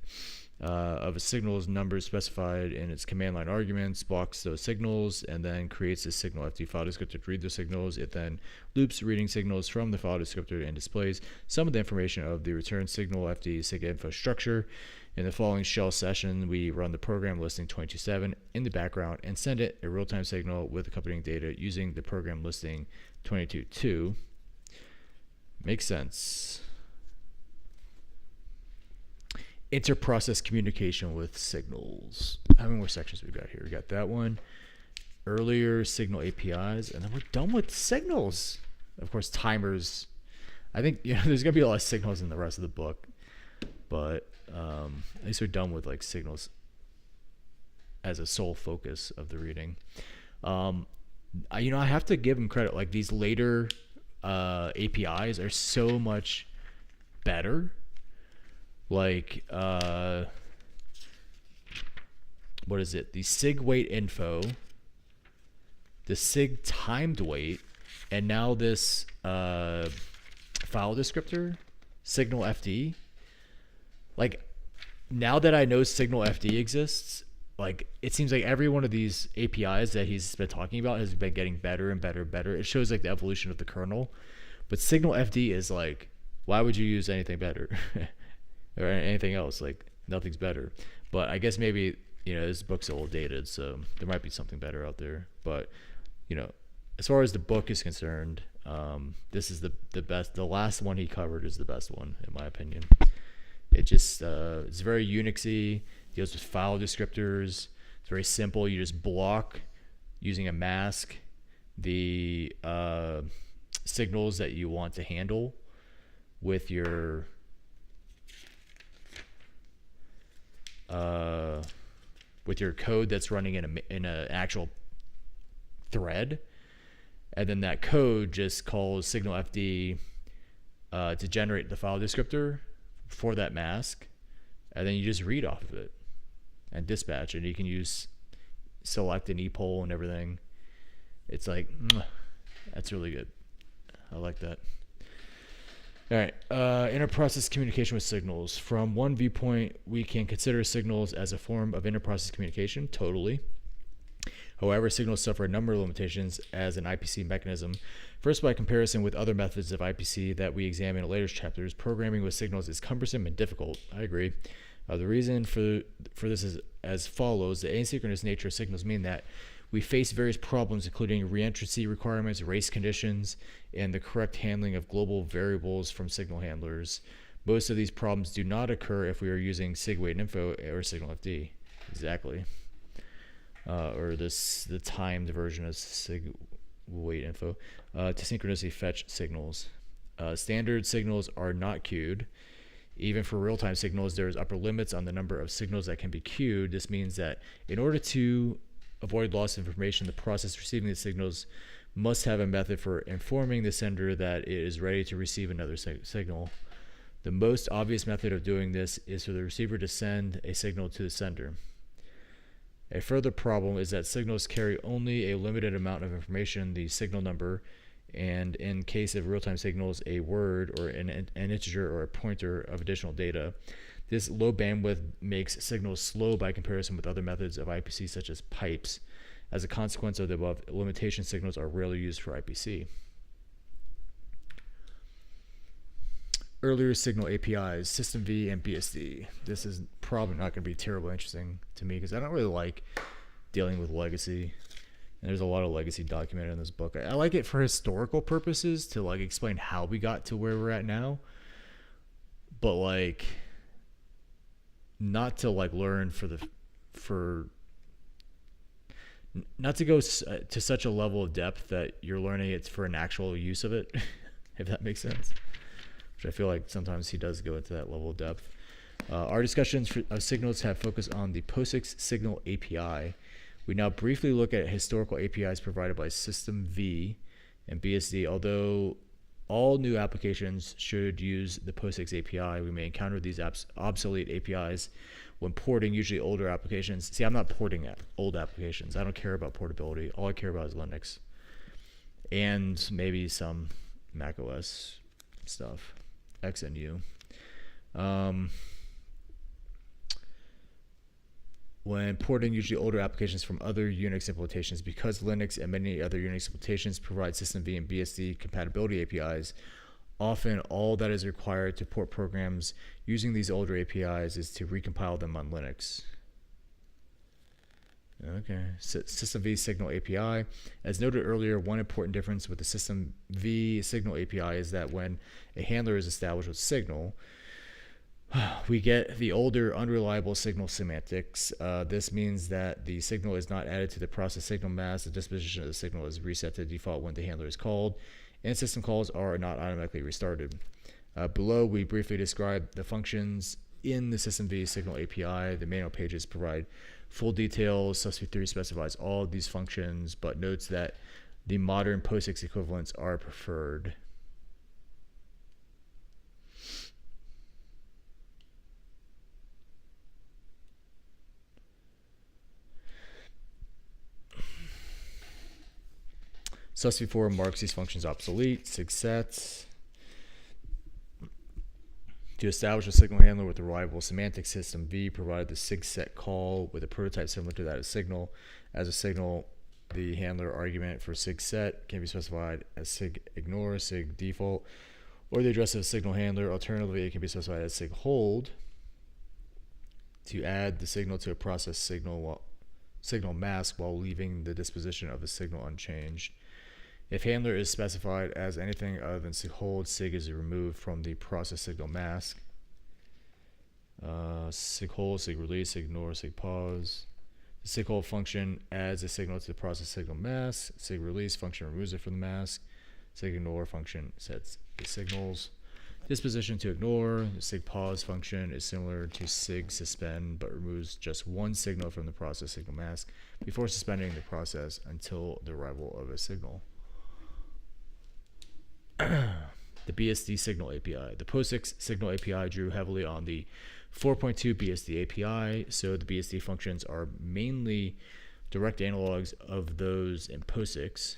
of a signal's numbers specified in its command line arguments, blocks those signals, and then creates a signal FD file descriptor to read those signals. It then loops reading signals from the file descriptor and displays some of the information of the return signal FD sig info structure. In the following shell session, we run the program listing 22.7 in the background and send it a real-time signal with accompanying data using the program listing 22.2. Makes sense. Inter-process communication with signals. How many more sections we got here? We got that one. Earlier signal APIs, and then we're done with signals. Of course, timers. I think there's gonna be a lot of signals in the rest of the book, but at least we're done with like signals as a sole focus of the reading. I have to give them credit. Like these later APIs are so much better. Like what is it? The sig wait info, the sig timed wait, and now this file descriptor, signal FD. Like now that I know signal FD exists, like it seems like every one of these APIs that he's been talking about has been getting better and better and better. It shows like the evolution of the kernel, but signal FD is like, why would you use anything better or anything else? Like nothing's better. But I guess maybe this book's a little dated, so there might be something better out there. But as far as the book is concerned, this is the best. The last one he covered is the best one in my opinion. It just it's very Unixy, deals with file descriptors. It's very simple. You just block using a mask the signals that you want to handle with your code that's running in an actual thread, and then that code just calls signal FD to generate the file descriptor for that mask, and then you just read off of it and dispatch, and you can use select and epoll and everything. It's like that's really good. I like that. All right, inter-process communication with signals. From one viewpoint, we can consider signals as a form of inter-process communication, totally. However, signals suffer a number of limitations as an IPC mechanism. First, by comparison with other methods of IPC that we examine in later chapters, programming with signals is cumbersome and difficult. I agree. The reason for this is as follows. The asynchronous nature of signals mean that we face various problems, including reentrancy requirements, race conditions, and the correct handling of global variables from signal handlers. Most of these problems do not occur if we are using sig wait info or signal FD. Exactly. Or the timed version of sig wait info to synchronously fetch signals. Standard signals are not queued. Even for real-time signals, there's upper limits on the number of signals that can be queued. This means that in order to avoid loss of information, the process receiving the signals must have a method for informing the sender that it is ready to receive another signal. The most obvious method of doing this is for the receiver to send a signal to the sender. A further problem is that signals carry only a limited amount of information, the signal number, and in case of real-time signals, a word or an integer or a pointer of additional data. This low bandwidth makes signals slow by comparison with other methods of IPC such as pipes. As a consequence of the above, limitation signals are rarely used for IPC. Earlier signal APIs, System V and BSD. This is probably not going to be terribly interesting to me because I don't really like dealing with legacy. And there's a lot of legacy documented in this book. I like it for historical purposes to like explain how we got to where we're at now. But like not to like learn not to go to such a level of depth that you're learning it for an actual use of it, if that makes sense. Which I feel like sometimes he does go into that level of depth. Our discussions of signals have focused on the POSIX signal API. We now briefly look at historical APIs provided by System V and BSD. Although All new applications should use the POSIX API. We may encounter these obsolete APIs when porting usually older applications. See, I'm not porting old applications. I don't care about portability. All I care about is Linux and maybe some Mac OS stuff, X and U. When porting usually older applications from other Unix implementations, because Linux and many other Unix implementations provide systemd and BSD compatibility APIs, often all that is required to port programs using these older APIs is to recompile them on Linux. Okay, systemv signal API. As noted earlier, one important difference with the systemv signal API is that when a handler is established with signal, we get the older unreliable signal semantics. This means that the signal is not added to the process signal mask. The disposition of the signal is reset to default when the handler is called, and system calls are not automatically restarted. Below, we briefly describe the functions in the systemv signal API. The manual pages provide full details. Subspeed 3 specifies all of these functions, but notes that the modern POSIX equivalents are preferred. Subspeed 4 marks these functions obsolete. SIGSET. To establish a signal handler with a reliable semantic system, V provided the SIGSET call with a prototype similar to that of signal. As a signal, the handler argument for SIGSET can be specified as SIGIgnore, SIGDefault, or the address of a signal handler. Alternatively, it can be specified as SIGHold to add the signal to a process signal mask while leaving the disposition of the signal unchanged. If handler is specified as anything other than SIGHold, SIG is removed from the process signal mask. SIGHold, SIGRelease, SIGIgnore, SIGPause. The SIGHold function adds a signal to the process signal mask. SIGRelease function removes it from the mask. SIGIgnore function sets the signals. Disposition to ignore. The SIGPause function is similar to SIGSuspend but removes just one signal from the process signal mask before suspending the process until the arrival of a signal. The BSD signal API. The POSIX signal API drew heavily on the 4.2 BSD API, so the BSD functions are mainly direct analogs of those in POSIX.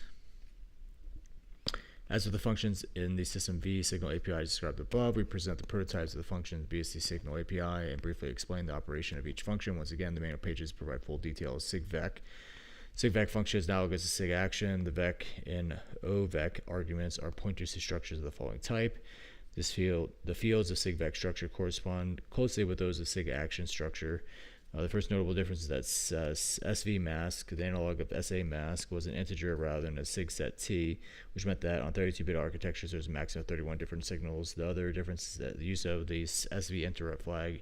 As with the functions in the systemv signal API described above, we present the prototypes of the functions BSD signal API and briefly explain the operation of each function. Once again, the manual pages provide full details. SIGVec. SIGVec function is analogous to SIGAction. The vec and ovec arguments are pointers to structures of the following type. The fields of SIGVec structure correspond closely with those of SIGAction structure. The first notable difference is that SV mask, the analog of SA mask, was an integer rather than a SIGSET-T, which meant that on 32-bit architectures there's a maximum of 31 different signals. The other difference is that the use of the SV interrupt flag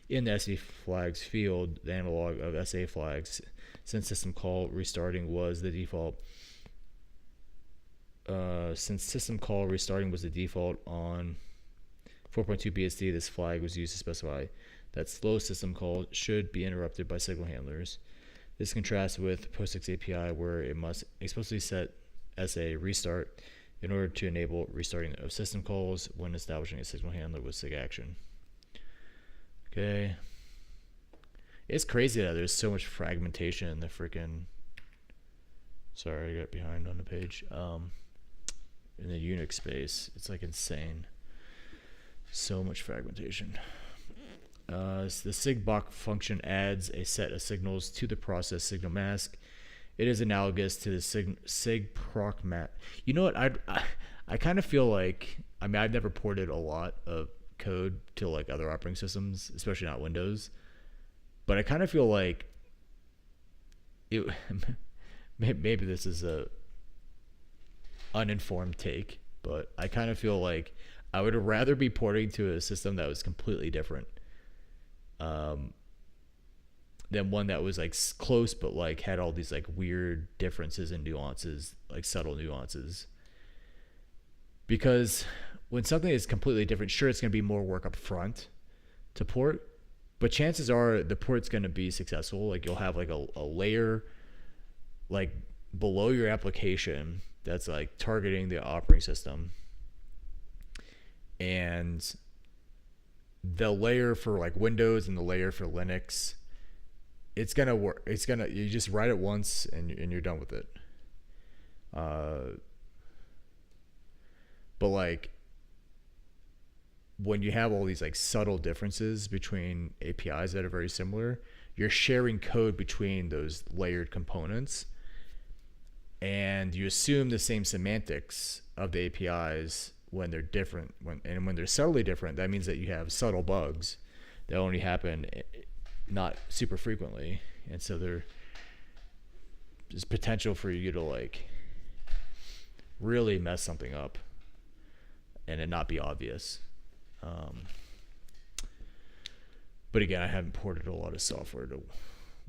in the SV flags field, the analog of SA flags, since system call restarting was the default. Since system call restarting was the default on 4.2 BSD, this flag was used to specify that slow system calls should be interrupted by signal handlers. This contrasts with POSIX API, where it must explicitly set SA restart in order to enable restarting of system calls when establishing a signal handler with SIGAction. Okay. It's crazy that there's so much fragmentation in the freaking. Sorry, I got behind on the page. In the Unix space, it's like insane. So much fragmentation. The SIGBOC function adds a set of signals to the process signal mask. It is analogous to the SIGPROC. You know what? I kind of feel like, I mean, I've never ported a lot of code to like other operating systems, especially not Windows. But I kind of feel like it. Maybe this is a uninformed take, but I kind of feel like I would rather be porting to a system that was completely different than one that was like close but like had all these like weird differences and nuances, like subtle nuances. Because when something is completely different, sure, it's going to be more work up front to port, but chances are the port's going to be successful. Like you'll have like a layer like below your application that's like targeting the operating system, And the layer for like Windows and the layer for Linux, it's gonna work. You just write it once and you're done with it. But like when you have all these like subtle differences between APIs that are very similar, you're sharing code between those layered components, and you assume the same semantics of the APIs when they're different. When they're subtly different, that means that you have subtle bugs that only happen not super frequently, and so there's potential for you to like really mess something up and it not be obvious. But again, I haven't ported a lot of software to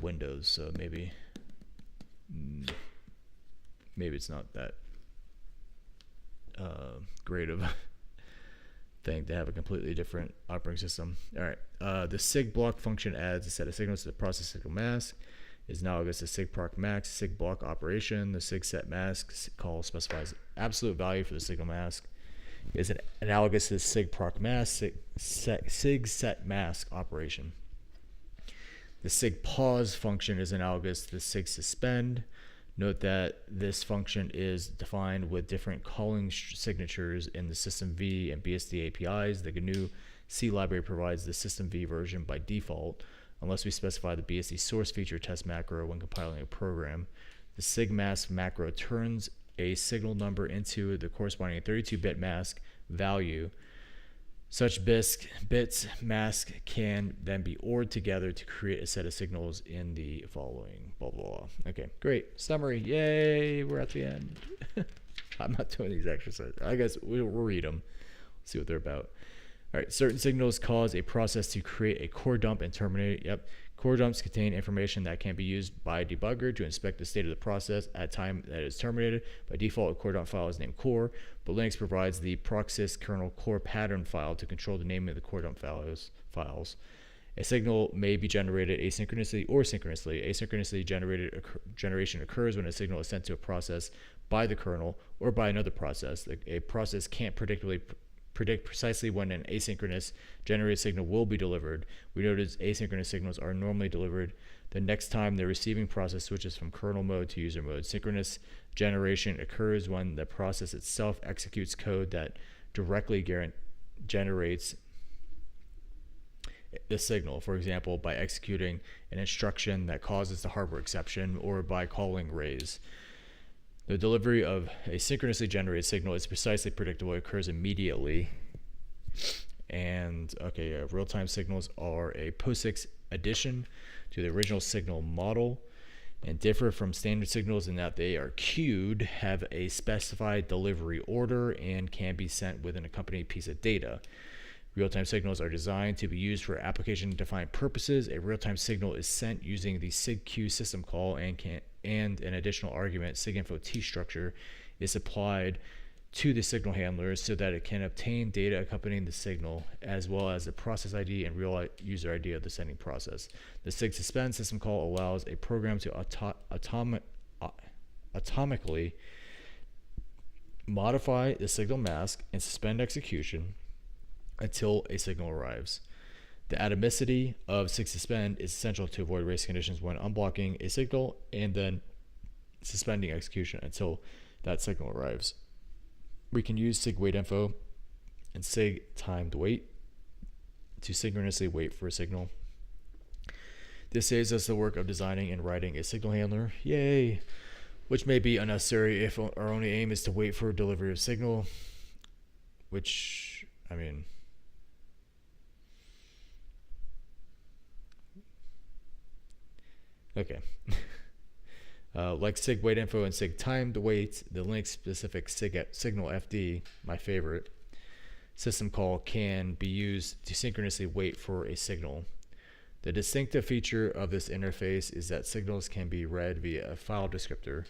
Windows, so maybe it's not that great of a thing to have a completely different operating system. All right, the sig block function adds a set of signals to the process signal mask. Is analogous to sig proc max sig block operation. The sig set mask call specifies absolute value for the signal mask. Is analogous to the sig proc mask sig set mask operation. The sig pause function is analogous to the sig suspend. Note that this function is defined with different calling signatures in the System V and BSD APIs. The GNU C library provides the System V version by default, unless we specify the BSD source feature test macro when compiling a program. The sig mask macro turns a signal number into the corresponding 32-bit mask value. Such bits mask can then be ORed together to create a set of signals in the following blah blah blah. Okay, great summary. Yay, we're at the end. I'm not doing these exercises. I guess we'll read them, see what they're about. All right, certain signals cause a process to create a core dump and terminate. Yep, core dumps contain information that can be used by a debugger to inspect the state of the process at time that it is terminated. By default, a core dump file is named core, but Linux provides the proxys kernel core pattern file to control the naming of the core dump files. A signal may be generated asynchronously or synchronously. Asynchronously generation occurs when a signal is sent to a process by the kernel or by another process. A process can't predict precisely when an asynchronous generated signal will be delivered. We notice asynchronous signals are normally delivered the next time the receiving process switches from kernel mode to user mode. Synchronous generation occurs when the process itself executes code that directly generates the signal, for example, by executing an instruction that causes the hardware exception or by calling raise. The delivery of a synchronously generated signal is precisely predictable. It occurs immediately. And real-time signals are a POSIX addition to the original signal model and differ from standard signals in that they are queued, have a specified delivery order, and can be sent with an accompanying piece of data. Real-time signals are designed to be used for application-defined purposes. A real-time signal is sent using the SIGQ system call, and an additional argument, SIGINFO T structure, is applied to the signal handler so that it can obtain data accompanying the signal, as well as the process ID and real user ID of the sending process. The SIG suspend system call allows a program to atomically modify the signal mask and suspend execution until a signal arrives. The atomicity of SIG suspend is essential to avoid race conditions when unblocking a signal and then suspending execution until that signal arrives. We can use SIG wait info and SIG timed wait to synchronously wait for a signal. This saves us the work of designing and writing a signal handler. Yay! Which may be unnecessary if our only aim is to wait for delivery of signal, which, I mean, okay. Like SIG wait info and SIG timed wait, the Linux specific signal FD, my favorite, system call can be used to synchronously wait for a signal. The distinctive feature of this interface is that signals can be read via a file descriptor.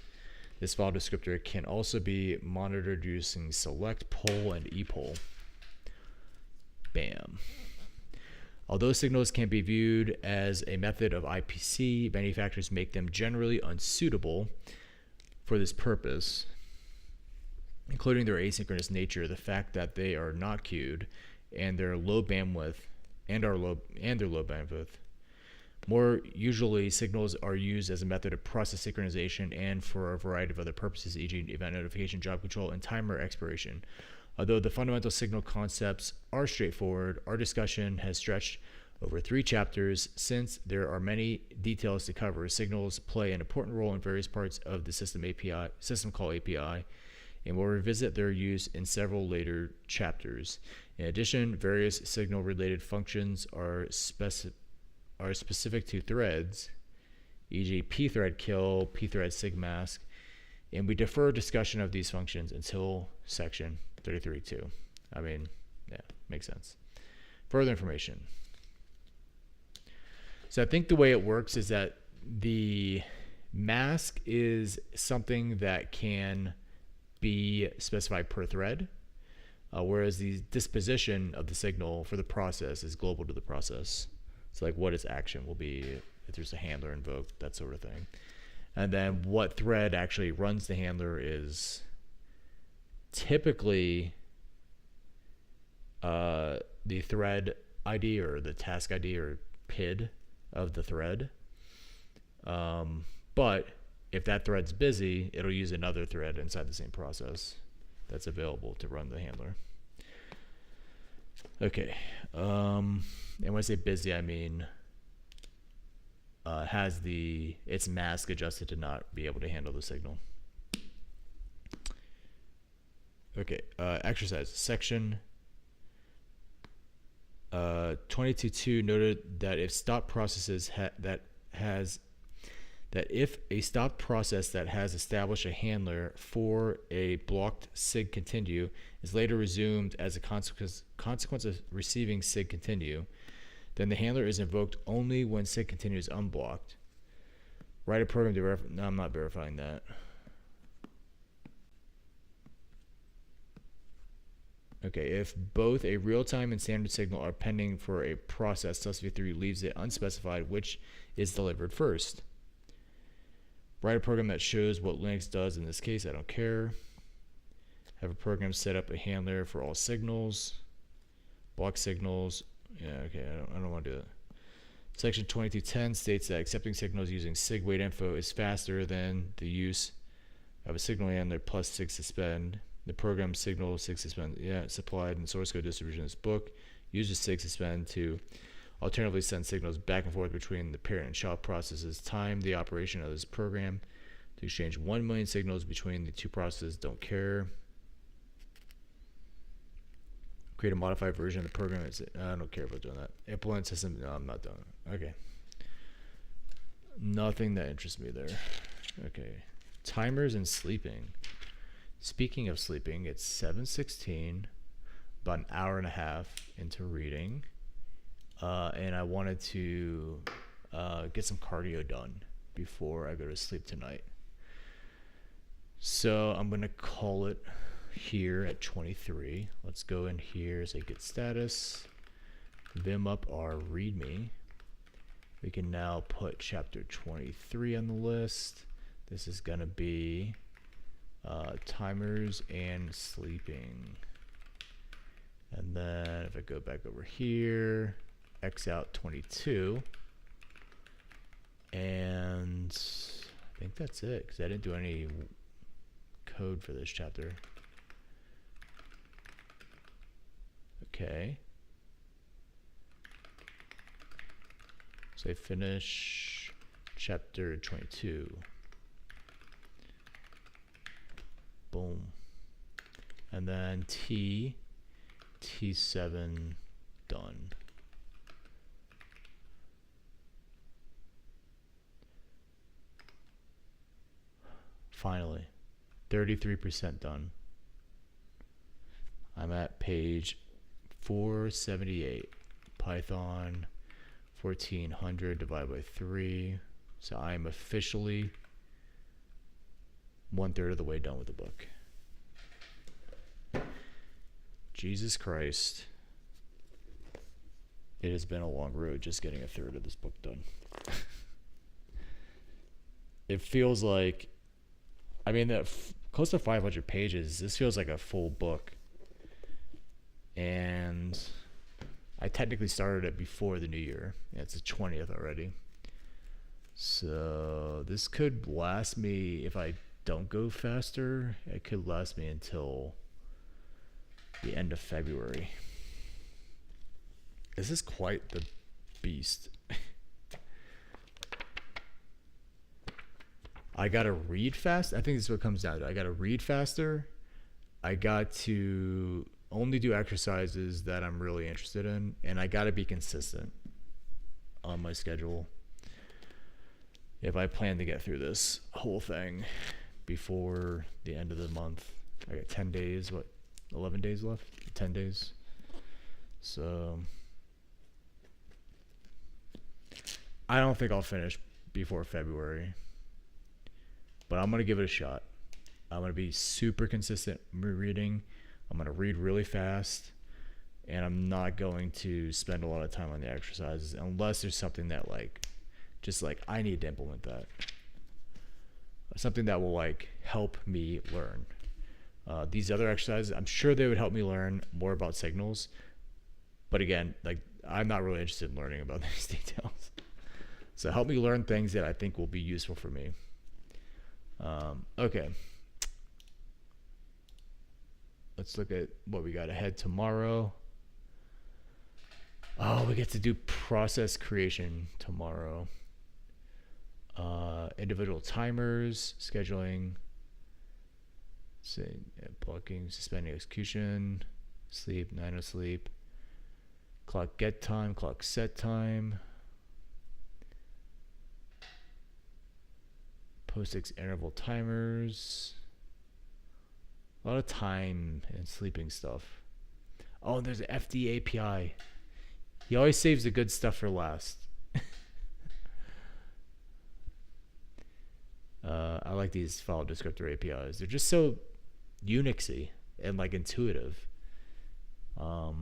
This file descriptor can also be monitored using select, poll, and epoll. Bam. Although signals can be viewed as a method of IPC, manufacturers make them generally unsuitable for this purpose. including their asynchronous nature, the fact that they are not queued, and their low bandwidth, and their low bandwidth. More usually, signals are used as a method of process synchronization and for a variety of other purposes, e.g., event notification, job control, and timer expiration. Although the fundamental signal concepts are straightforward, our discussion has stretched over 3 chapters. Since there are many details to cover, signals play an important role in various parts of the system call API, and we'll revisit their use in several later chapters. In addition, various signal-related functions are specific to threads, e.g. pthread kill, pthread sigmask, and we defer discussion of these functions until section 33.2. I mean, yeah, makes sense. Further information. So I think the way it works is that the mask is something that can be specified per thread, whereas the disposition of the signal for the process is global to the process. So like what its action will be, if there's a handler invoked, that sort of thing. And then what thread actually runs the handler is typically the thread ID or the task ID or PID of the thread. But if that thread's busy, it'll use another thread inside the same process that's available to run the handler. Okay. And when I say busy, I mean has its mask adjusted to not be able to handle the signal. Okay. Exercise section 22.2 noted that if stop processes if a stopped process that has established a handler for a blocked sig continue is later resumed as a consequence of receiving sig continue, then the handler is invoked only when sig continue is unblocked. Write a program to no, I'm not verifying that. Okay, if both a real-time and standard signal are pending for a process, SUSV3 leaves it unspecified which is delivered first. Write a program that shows what Linux does in this case. I don't care. Have a program set up a handler for all signals. Block signals. Yeah, okay, I don't want to do that. Section 2210 states that accepting signals using sig wait info is faster than the use of a signal handler plus sig suspend. The program signal sig suspend, supplied in source code distribution of this book uses sig suspend to alternatively send signals back and forth between the parent and child processes. Time the operation of this program to exchange 1 million signals between the two processes. Don't care. Create a modified version of the program. I don't care about doing that. Implement system. No, I'm not doing it. Okay. Nothing that interests me there. Okay. Timers and sleeping. Speaking of sleeping, it's 7:16, about an hour and a half into reading. And I wanted to get some cardio done before I go to sleep tonight. So I'm going to call it here at 23. Let's go in here, say git status, vim up our readme. We can now put chapter 23 on the list. This is going to be timers and sleeping. And then if I go back over here, X out 22, and I think that's it because I didn't do any code for this chapter. Okay, so I finish chapter 22. Boom. And then T7 done. Finally, 33% done. I'm at page 478. Python 1400 divided by 3. So I'm officially 1/3 of the way done with the book. Jesus Christ. It has been a long road just getting 1/3 of this book done. It feels like, I mean, that close to 500 pages. This feels like a full book. And I technically started it before the new year. Yeah, it's the 20th already. So this could last me, if I don't go faster, it could last me until the end of February. This is quite the beast. I gotta read fast. I think this is what it comes down to. I gotta read faster. I got to only do exercises that I'm really interested in, and I gotta be consistent on my schedule if I plan to get through this whole thing before the end of the month. I got 10 days, 11 days left? 10 days. So I don't think I'll finish before February, but I'm going to give it a shot. I'm going to be super consistent reading. I'm going to read really fast, and I'm not going to spend a lot of time on the exercises unless there's something that just I need to implement that. Something that will help me learn. These other exercises, I'm sure they would help me learn more about signals. But again, I'm not really interested in learning about these details. So help me learn things that I think will be useful for me. Okay. Let's look at what we got ahead tomorrow. Oh, we get to do process creation tomorrow. Individual timers, scheduling, blocking, suspending execution, sleep, 9 of sleep, clock get time, clock set time, POSIX interval timers, a lot of time and sleeping stuff. Oh, and there's an FD API. He always saves the good stuff for last. I like these file descriptor APIs. They're just so Unixy and intuitive. I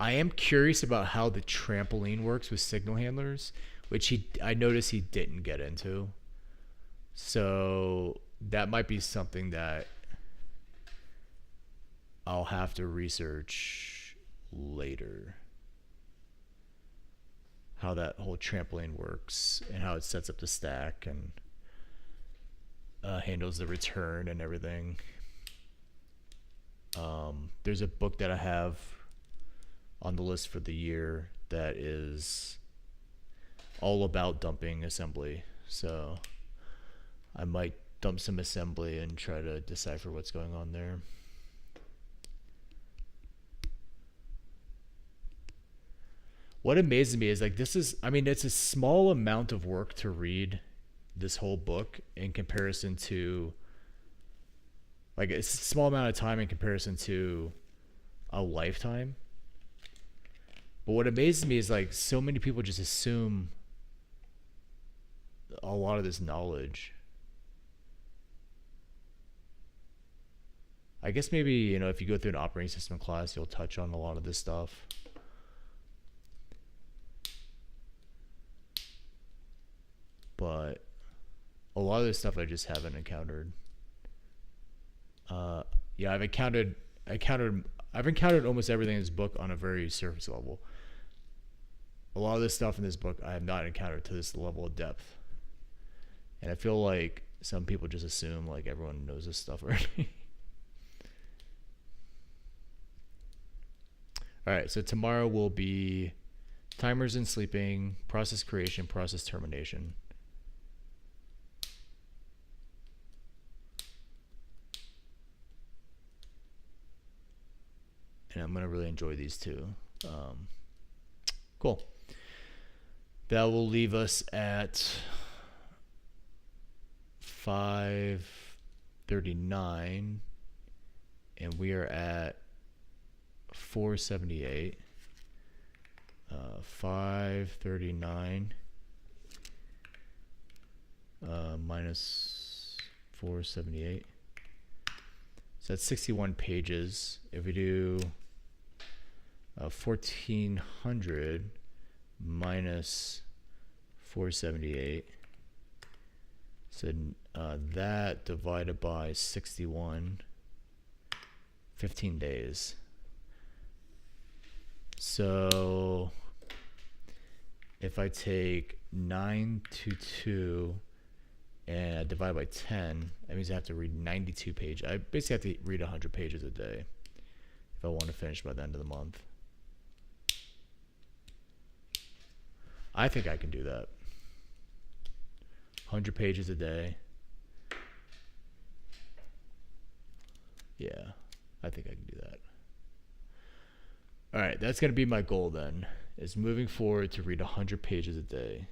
am curious about how the trampoline works with signal handlers, which I noticed he didn't get into. So that might be something that I'll have to research later. How that whole trampoline works and how it sets up the stack and handles the return and everything. There's a book that I have on the list for the year that is all about dumping assembly. So I might dump some assembly and try to decipher what's going on there. What amazes me is it's a small amount of work to read this whole book in comparison to it's a small amount of time in comparison to a lifetime. But what amazes me is so many people just assume a lot of this knowledge. I guess maybe, if you go through an operating system class, you'll touch on a lot of this stuff. But a lot of this stuff I just haven't encountered. Yeah, I've encountered almost everything in this book on a very surface level. A lot of this stuff in this book I have not encountered to this level of depth. And I feel like some people just assume everyone knows this stuff already. All right, so tomorrow will be timers and sleeping, process creation, process termination. And I'm going to really enjoy these two. Cool. That will leave us at 5:39, and we are at 478. 539 minus 478. So that's 61 pages. If we do 1400 minus 478, so That divided by 61, 15 days. So if I take 922 and I divide by 10, that means I have to read 92 pages. I basically have to read 100 pages a day if I want to finish by the end of the month. I think I can do that. 100 pages a day. Yeah, I think I can do that. All right, that's going to be my goal then, is moving forward to read 100 pages a day.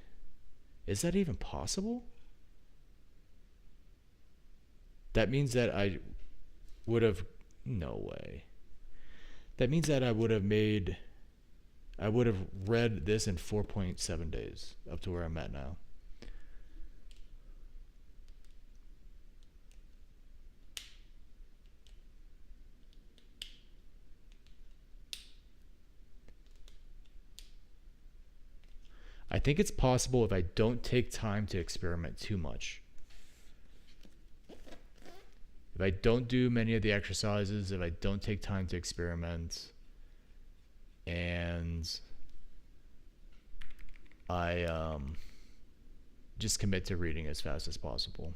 Is that even possible? That means that I would have... No way. That means that I would have read this in 4.7 days, up to where I'm at now. I think it's possible if I don't take time to experiment too much. If I don't do many of the exercises, if I don't take time to experiment, and I just commit to reading as fast as possible.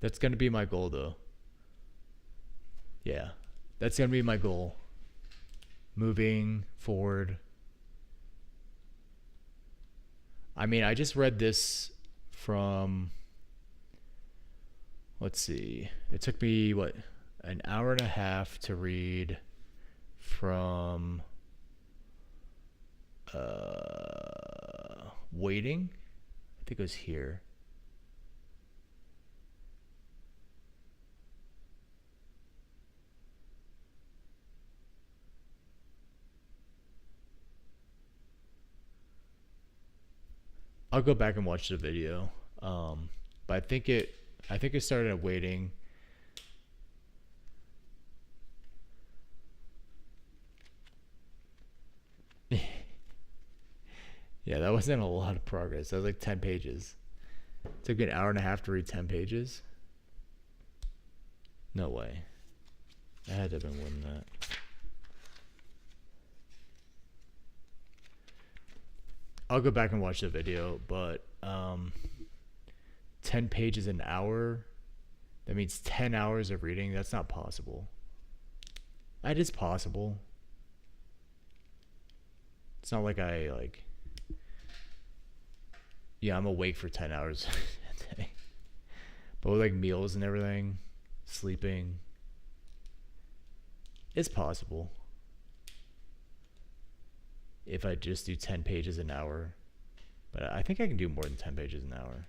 That's going to be my goal, though. Yeah, that's going to be my goal. Moving forward. I mean, I just read this from, let's see, it took me, an hour and a half to read from waiting. I think it was here. I'll go back and watch the video. But I think it started at waiting. Yeah, that wasn't a lot of progress. That was like 10 pages. It took me an hour and a half to read 10 pages. No way. I had to have been more than that. I'll go back and watch the video, but 10 pages an hour, that means 10 hours of reading. That's not possible. It is possible. It's not like yeah, I'm awake for 10 hours a day. But with like meals and everything, sleeping, it's possible. If I just do 10 pages an hour. But I think I can do more than 10 pages an hour.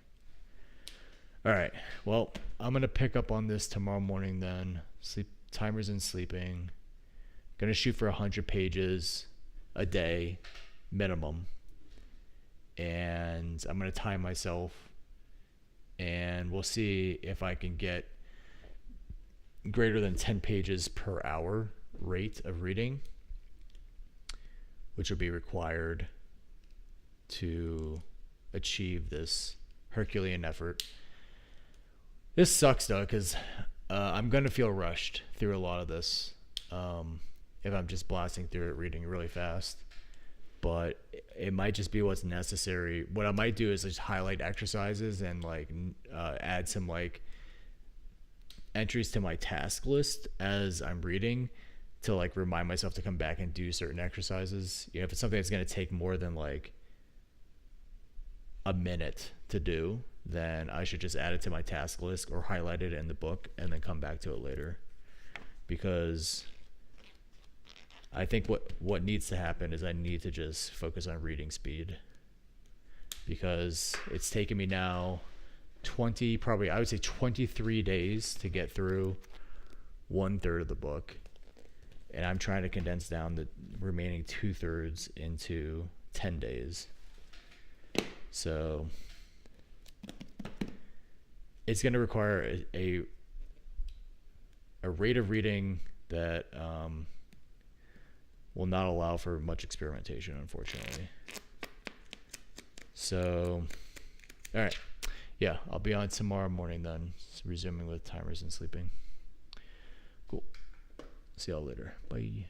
All right. Well, I'm going to pick up on this tomorrow morning then. Sleep timers and sleeping. Going to shoot for 100 pages a day minimum. And I'm going to time myself. And we'll see if I can get greater than 10 pages per hour rate of reading, which will be required to achieve this Herculean effort. This sucks though, because I'm going to feel rushed through a lot of this if I'm just blasting through it, reading really fast. But it might just be what's necessary. What I might do is just highlight exercises and add some entries to my task list as I'm reading, to remind myself to come back and do certain exercises. If it's something that's going to take more than a minute to do, then I should just add it to my task list or highlight it in the book and then come back to it later. Because I think what needs to happen is I need to just focus on reading speed, because it's taken me now I would say 23 days to get through 1/3 of the book. And I'm trying to condense down the remaining 2/3 into 10 days. So it's going to require a a rate of reading that will not allow for much experimentation, unfortunately. So, all right. Yeah, I'll be on tomorrow morning then, resuming with timers and sleeping. Cool. See y'all later. Bye.